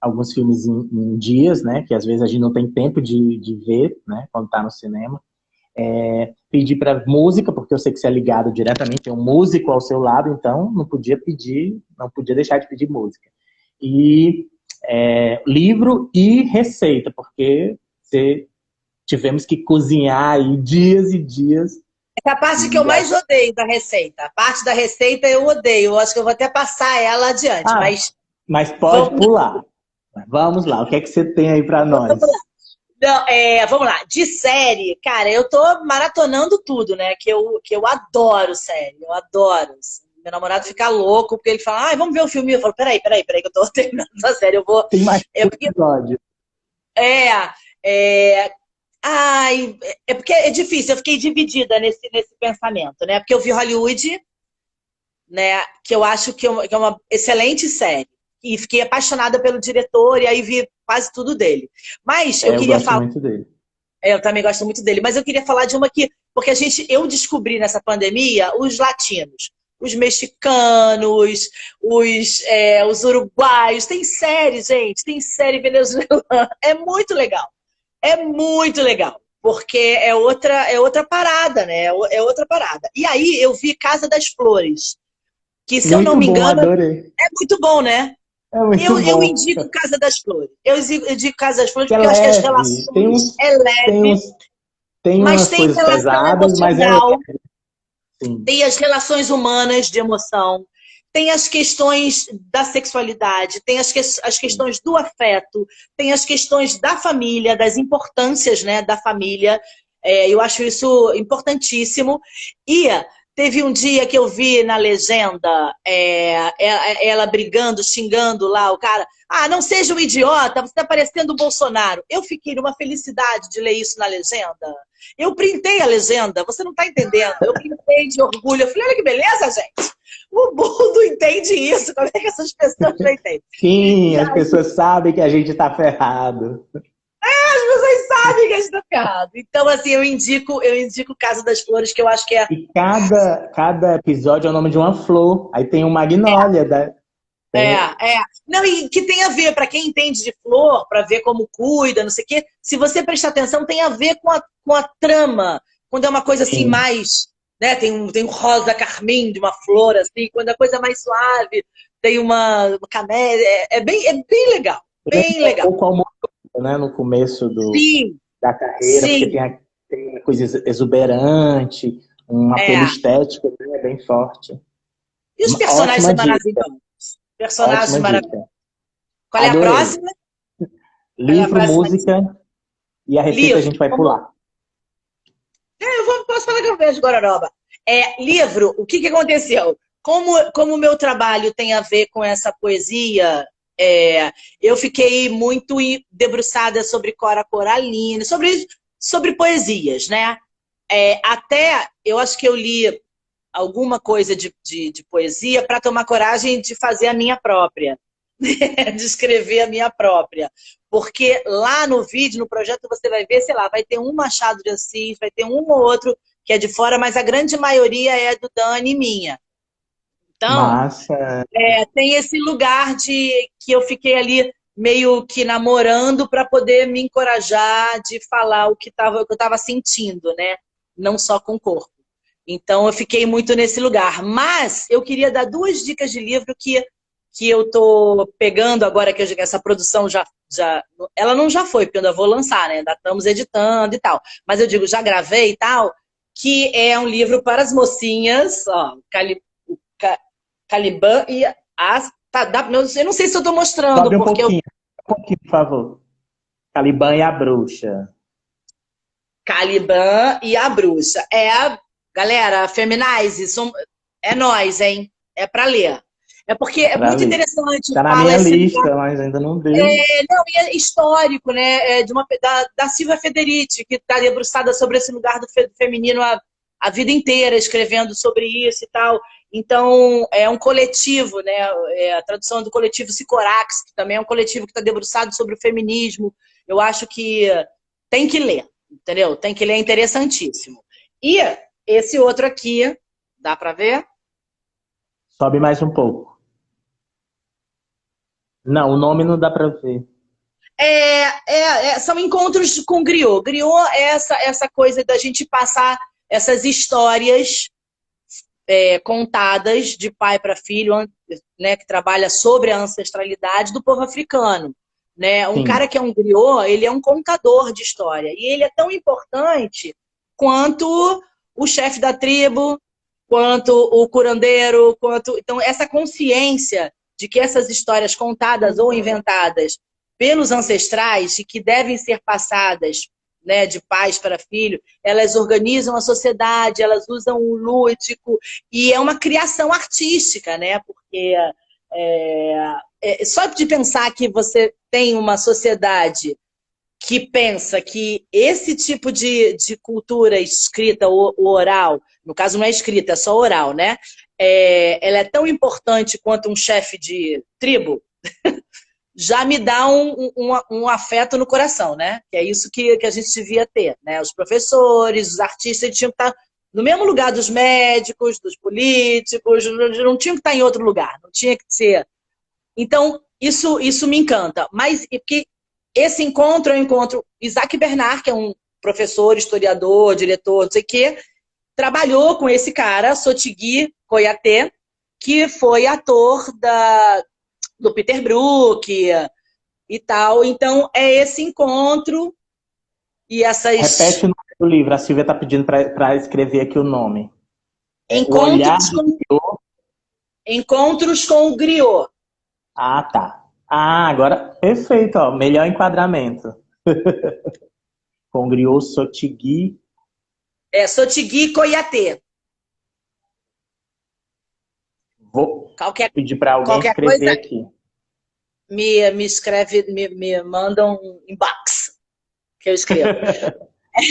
alguns filmes em dias, né? Que às vezes a gente não tem tempo de ver, né? Quando tá no cinema. Pedi para música, porque eu sei que você é ligado diretamente, tem um músico ao seu lado, então não podia pedir, não podia deixar de pedir música. E livro e receita, porque tivemos que cozinhar aí dias e dias. É a parte que eu E mais odeio da receita. A parte da receita eu odeio. Eu acho que eu vou até passar ela adiante, ah, mas mas pode vamos pular. Vamos lá, o que é que você tem aí para lá. nós? Não, vamos lá. De série, cara, eu tô maratonando tudo, né? Que eu adoro série. Eu adoro. Meu namorado fica louco porque ele fala, vamos ver o filme. Eu falo, peraí, que eu tô terminando essa série. Eu vou. Tem mais É um porque, episódio. é, é, é porque é difícil. Eu fiquei dividida nesse pensamento, né? Porque eu vi Hollywood, né? Que eu acho que é uma excelente série. E fiquei apaixonada pelo diretor, e aí vi quase tudo dele. Mas eu Eu queria gosto falar. muito dele. Eu também gosto muito dele. Mas eu queria falar de uma que porque eu descobri nessa pandemia os latinos, os mexicanos, os uruguaios. Tem série, gente, tem série venezuelana. É muito legal. É muito legal. Porque é outra parada, né? É outra parada. E aí eu vi Casa das Flores, que, se eu não Muito me bom, engano, adorei. é muito bom, né? É muito Eu bom. indico Casa das Flores. Eu indico Casa das Flores Que é porque eu acho que as leve, relações é tem leve, uns, tem mas umas tem coisas relação pesadas, mas é emocional, leve, sim. tem as relações humanas de emoção, tem as questões da sexualidade, tem as Sim. questões do afeto, tem as questões da família, das importâncias, né, da família. Eu acho isso importantíssimo. E teve um dia que eu vi na legenda ela brigando, xingando lá o cara. Ah, não seja um idiota, você está parecendo o Bolsonaro. Eu fiquei numa felicidade de ler isso na legenda. Eu printei a legenda, você não está entendendo. Eu printei de orgulho. Eu falei, olha que beleza, gente. O mundo entende isso. Como é que essas pessoas não entendem? Sim, E as aí, pessoas sabem que a gente tá ferrado. as pessoas sabem que a gente está ferrado. Então, assim, eu indico Casa das Flores, que eu acho que é. E cada episódio é o nome de uma flor. Aí tem o Magnólia, É, tem, é. Não, e que tem a ver, para quem entende de flor, para ver como cuida, não sei o quê, se você prestar atenção, tem a ver com a trama. Quando é uma coisa assim sim. mais, né, tem um rosa carmim de uma flor, assim, quando a coisa é mais suave, tem uma camélia, é bem legal, Lembra bem um legal. pouco ao Almodóvar, né? No começo Sim, da carreira, porque sim, tem uma coisa exuberante, um apelo é. estético, né, bem forte. E os personagens Ótima são dica, maravilhosos. Personagens ótima maravilhosos. dica. Qual é a Adorei. próxima? Qual é a Livro, próxima? música e a receita a Livro. gente vai pular. Posso falar que eu vejo Gororoba. Livro, o que aconteceu? Como o meu trabalho tem a ver com essa poesia, eu fiquei muito debruçada sobre Cora Coralina, sobre poesias, né? Até eu acho que eu li alguma coisa de poesia para tomar coragem de fazer a minha própria, de escrever a minha própria. Porque lá no vídeo, no projeto, você vai ver, sei lá, vai ter um Machado de Assis, vai ter um ou outro que é de fora, mas a grande maioria é do Dani e minha. Então, Massa. tem esse lugar de que eu fiquei ali meio que namorando para poder me encorajar de falar o que eu estava sentindo, né? Não só com o corpo. Então, eu fiquei muito nesse lugar. Mas eu queria dar duas dicas de livro que eu tô pegando agora, que essa produção já. Ela não já foi, porque eu ainda vou lançar, né? Ainda estamos editando e tal. Mas eu digo, já gravei e tal, que é um livro para as mocinhas, ó, Caliban e as. Eu não sei se eu estou mostrando, Sobe porque um pouquinho, por favor. Caliban e a Bruxa. Caliban e a Bruxa. Galera, Feminazes, é nós, hein? É para ler. É porque É é pra muito ler. interessante, Tá na fala minha esse lugar. lista, mas ainda não deu. Não, e é histórico, né? Da Silvia Federici, que está debruçada sobre esse lugar do feminino a vida inteira, escrevendo sobre isso e tal. Então, é um coletivo, né? A tradução é do coletivo Sicorax, que também é um coletivo que está debruçado sobre o feminismo. Eu acho que tem que ler, entendeu? Tem que ler, é interessantíssimo. E esse outro aqui, dá para ver? Sobe mais um pouco. Não, o nome não dá pra ver. São encontros com griot. Griot é essa coisa da gente passar essas histórias contadas de pai para filho, né, que trabalha sobre a ancestralidade do povo africano. Né? Um cara Sim. que é um griot, ele é um contador de história. E ele é tão importante quanto o chefe da tribo, quanto o curandeiro, Então, essa consciência de que essas histórias contadas ou inventadas pelos ancestrais e que devem ser passadas, né, de pais para filho, elas organizam a sociedade, elas usam o lúdico, e é uma criação artística, né? Porque só de pensar que você tem uma sociedade que pensa que esse tipo de cultura escrita, o oral, no caso não é escrita, é só oral, né? Ela é tão importante quanto um chefe de tribo, já me dá um afeto no coração, né? Que é isso que a gente devia ter, né? Os professores, os artistas, eles tinham que estar no mesmo lugar dos médicos, dos políticos, não tinham que estar em outro lugar, não tinha que ser. Então, isso me encanta. Mas que esse encontro, eu encontro Isaac Bernard, que é um professor, historiador, diretor, não sei o quê, trabalhou com esse cara, Sotigui Koyate, que foi ator do Peter Brook e tal. Então, é esse encontro e essas... Repete o nome do livro, a Silvia está pedindo para escrever aqui o nome. O olhar do griot. Encontros com o griot. Ah, tá. Ah, agora, perfeito, ó, melhor enquadramento. Com o griot Sotigui. Sotigui Koyate. Vou pedir para alguém escrever coisa, aqui. Me escreve, me manda um inbox que eu escrevo.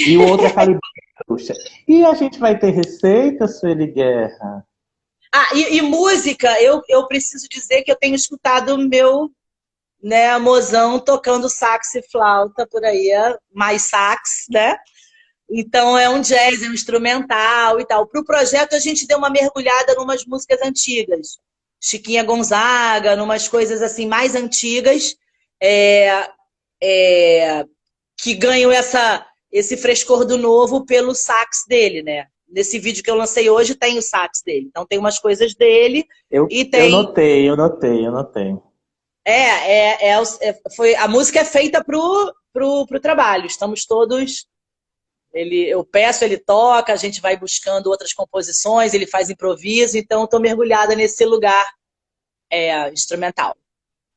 E o outro é Calibre. E a gente vai ter receita, Sueli Guerra? E música, eu preciso dizer que eu tenho escutado meu, né, mozão tocando sax e flauta por aí, mais sax, né? Então é um jazz, é um instrumental e tal. Para o projeto a gente deu uma mergulhada em umas músicas antigas. Chiquinha Gonzaga, numas coisas assim mais antigas, que ganham esse frescor do novo pelo sax dele, né? Nesse vídeo que eu lancei hoje tem o sax dele. Então tem umas coisas dele e tem... Eu notei. A música é feita pro trabalho. Estamos todos... eu peço, ele toca, a gente vai buscando outras composições, ele faz improviso, então estou mergulhada nesse lugar instrumental.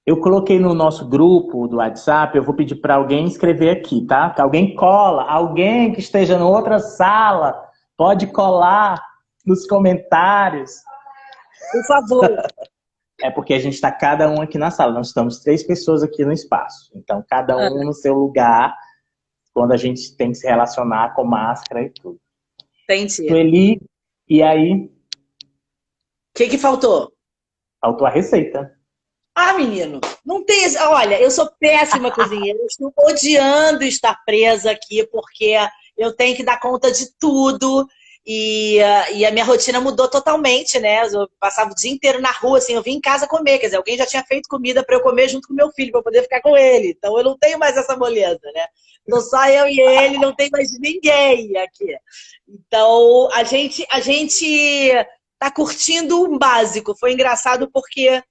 Eu coloquei no nosso grupo do WhatsApp, eu vou pedir para alguém escrever aqui, tá? Que alguém cola, alguém que esteja em outra sala, pode colar nos comentários. Por favor. É porque a gente está cada um aqui na sala, nós estamos 3 pessoas aqui no espaço. Então, cada um no seu lugar, quando a gente tem que se relacionar com máscara e tudo. Entendi. Sueli, e aí? O que faltou? Faltou a receita. Menino, não tem... Olha, eu sou péssima cozinheira, eu estou odiando estar presa aqui, porque eu tenho que dar conta de tudo, e a minha rotina mudou totalmente, né? Eu passava o dia inteiro na rua, assim, eu vim em casa comer, quer dizer, alguém já tinha feito comida para eu comer junto com meu filho, para eu poder ficar com ele, então eu não tenho mais essa moleza, né? Tô só eu e ele, não tem mais ninguém aqui. Então, a gente tá curtindo um básico, foi engraçado porque...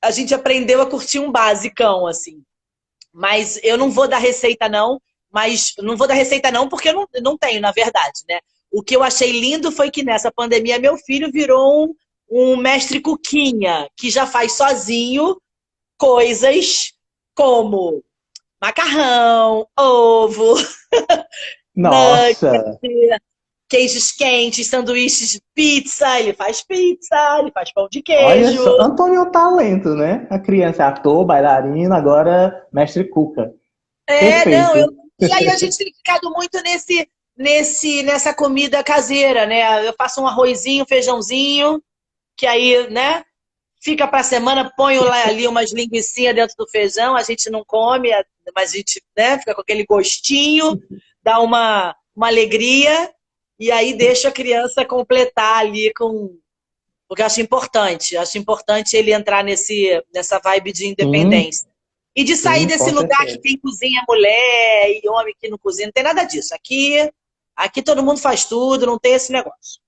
a gente aprendeu a curtir um basicão, assim. Mas eu não vou dar receita, não. Mas não vou dar receita, não, porque eu não tenho, na verdade, né? O que eu achei lindo foi que nessa pandemia meu filho virou um mestre cuquinha, que já faz sozinho coisas como macarrão, ovo, Nossa! queijos quentes, sanduíches de pizza, ele faz pão de queijo. Olha só, Antônio é um talento, né? A criança é ator, bailarina, agora mestre cuca. Perfeito. E aí a gente tem ficado muito nessa comida caseira, né? Eu faço um arrozinho, feijãozinho, que aí, né, fica pra semana, ponho lá ali umas linguiçinhas dentro do feijão, a gente não come, mas a gente, né, fica com aquele gostinho, dá uma alegria. E aí deixa a criança completar ali com... Porque eu acho importante ele entrar nessa vibe de independência. E de sair desse lugar que tem cozinha mulher e homem que não cozinha, não tem nada disso. Aqui todo mundo faz tudo, não tem esse negócio.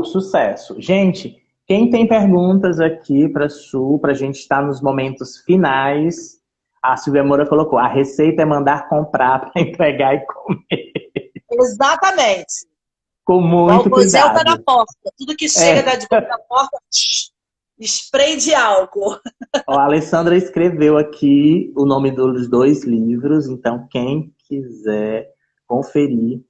Sucesso. Gente, quem tem perguntas aqui para a gente estar nos momentos finais, a Silvia Moura colocou, a receita é mandar comprar para entregar e comer. Exatamente. Com muito cuidado. Tá na porta. Tudo que chega da porta, spray de álcool. A Alessandra escreveu aqui o nome dos 2 livros, então quem quiser conferir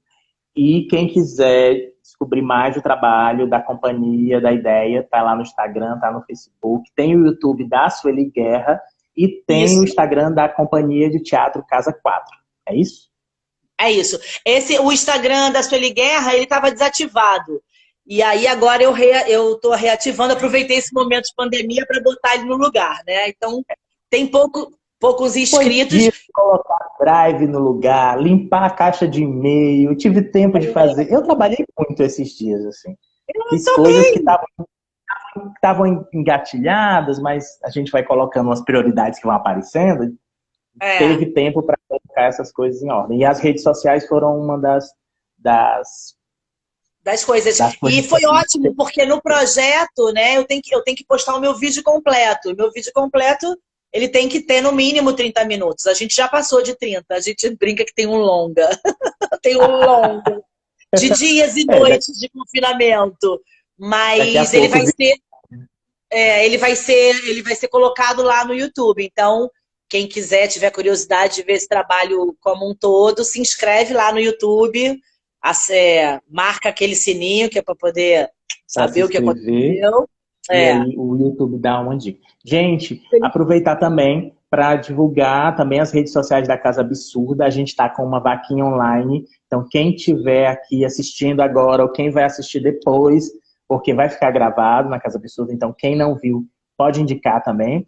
e quem quiser descobrir mais do trabalho da companhia, da ideia, tá lá no Instagram, tá no Facebook, tem o YouTube da Sueli Guerra e tem o Instagram da Companhia de Teatro Casa 4. É isso? É isso. O Instagram da Sueli Guerra, ele estava desativado. E aí agora eu tô reativando, aproveitei esse momento de pandemia para botar ele no lugar, né? Então tem poucos Foi inscritos. dia de colocar drive no lugar, limpar a caixa de e-mail, tive tempo de fazer. Eu trabalhei muito esses dias, assim. Eu Fiz coisas que também. estavam engatilhadas, mas a gente vai colocando umas prioridades que vão aparecendo. É. Teve tempo para colocar essas coisas em ordem. E as redes sociais foram uma das, Das coisas. das E coisas que foi ótimo, porque no projeto, né, eu tenho que postar o meu vídeo completo. O meu vídeo completo, ele tem que ter no mínimo 30 minutos. A gente já passou de 30. A gente brinca que tem um longa. Tem um longa. De dias e é, noites de confinamento. daqui a Mas ele pouco. vai ser, ele vai ser colocado lá no YouTube. Então, quem quiser, tiver curiosidade de ver esse trabalho como um todo, se inscreve lá no YouTube, marca aquele sininho que é para poder Para se saber o que inscrever. aconteceu. E É. aí o YouTube dá uma dica. Gente, aproveitar também para divulgar também as redes sociais da Casa Absurda. A gente está com uma vaquinha online. Então, quem estiver aqui assistindo agora ou quem vai assistir depois, porque vai ficar gravado na Casa Absurda. Então, quem não viu, pode indicar também,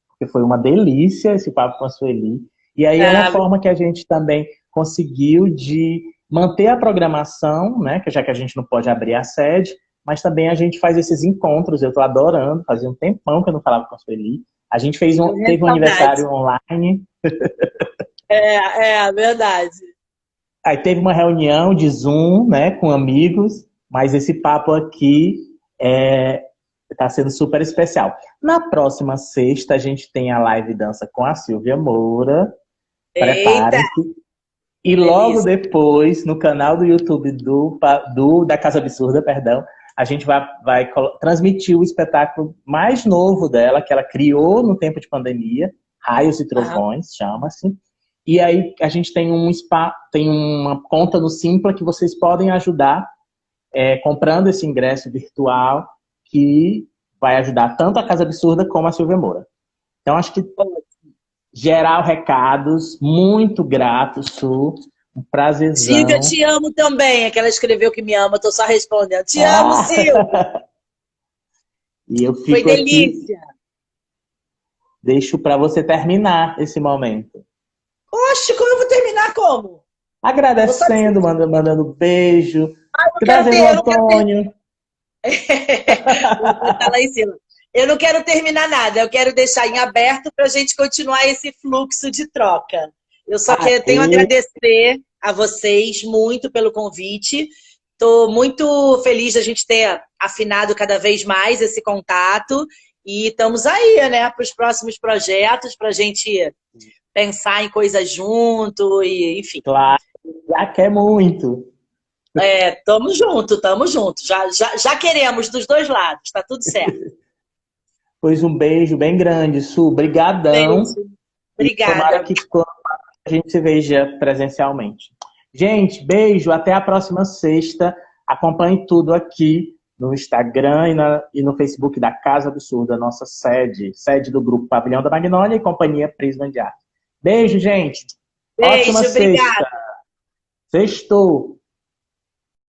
porque foi uma delícia esse papo com a Sueli. E aí é uma Ah, forma que a gente também conseguiu de manter a programação, né? Que já que a gente não pode abrir a sede, mas também a gente faz esses encontros, eu estou adorando, fazia um tempão que eu não falava com a Sueli. A gente morrendo teve de um saudade. aniversário online, Verdade. aí teve uma reunião de Zoom, né, com amigos, mas esse papo aqui está sendo super especial. Na próxima sexta, a gente tem a live dança com a Silvia Moura, Eita, preparem-se. que E logo delícia. depois, no canal do YouTube da Casa Absurda, perdão, a gente vai transmitir o espetáculo mais novo dela, que ela criou no tempo de pandemia, Raios e Aham. Trovões, chama-se. E aí a gente tem uma conta no Simpla que vocês podem ajudar comprando esse ingresso virtual, que vai ajudar tanto a Casa Absurda como a Silvia Moura. Então, acho que gerar recados, muito grato, Su, um Silvia, prazerzão. te amo também. É que ela escreveu que me ama, tô só respondendo. Te amo, Ah! Silvia. E eu Foi fico aqui, delícia. deixo para você terminar esse momento. Oxe, como eu vou terminar como? Vou só dizer, Agradecendo, mandando beijo, trazendo o eu não quero Antônio. vou botar lá em cima. Eu não quero terminar nada, eu quero deixar em aberto para a gente continuar esse fluxo de troca. Eu só tenho a Aê, agradecer a vocês muito pelo convite. Estou muito feliz da gente ter afinado cada vez mais esse contato e estamos aí, né, para os próximos projetos, para a gente pensar em coisas junto e, enfim. claro, já quer muito. Tamo junto, tamo junto. Já queremos dos dois lados, tá tudo certo. Pois um beijo bem grande, Su. Brigadão. Beijo. E tomara Obrigada. que a gente se veja presencialmente. Gente, beijo, até a próxima sexta. Acompanhe tudo aqui no Instagram e no Facebook da Casa Absurda, nossa sede do grupo Pavilhão da Magnólia e Companhia Prisma de Arte. Beijo, gente. Ótima Beijo, sexta. obrigada. Sextou.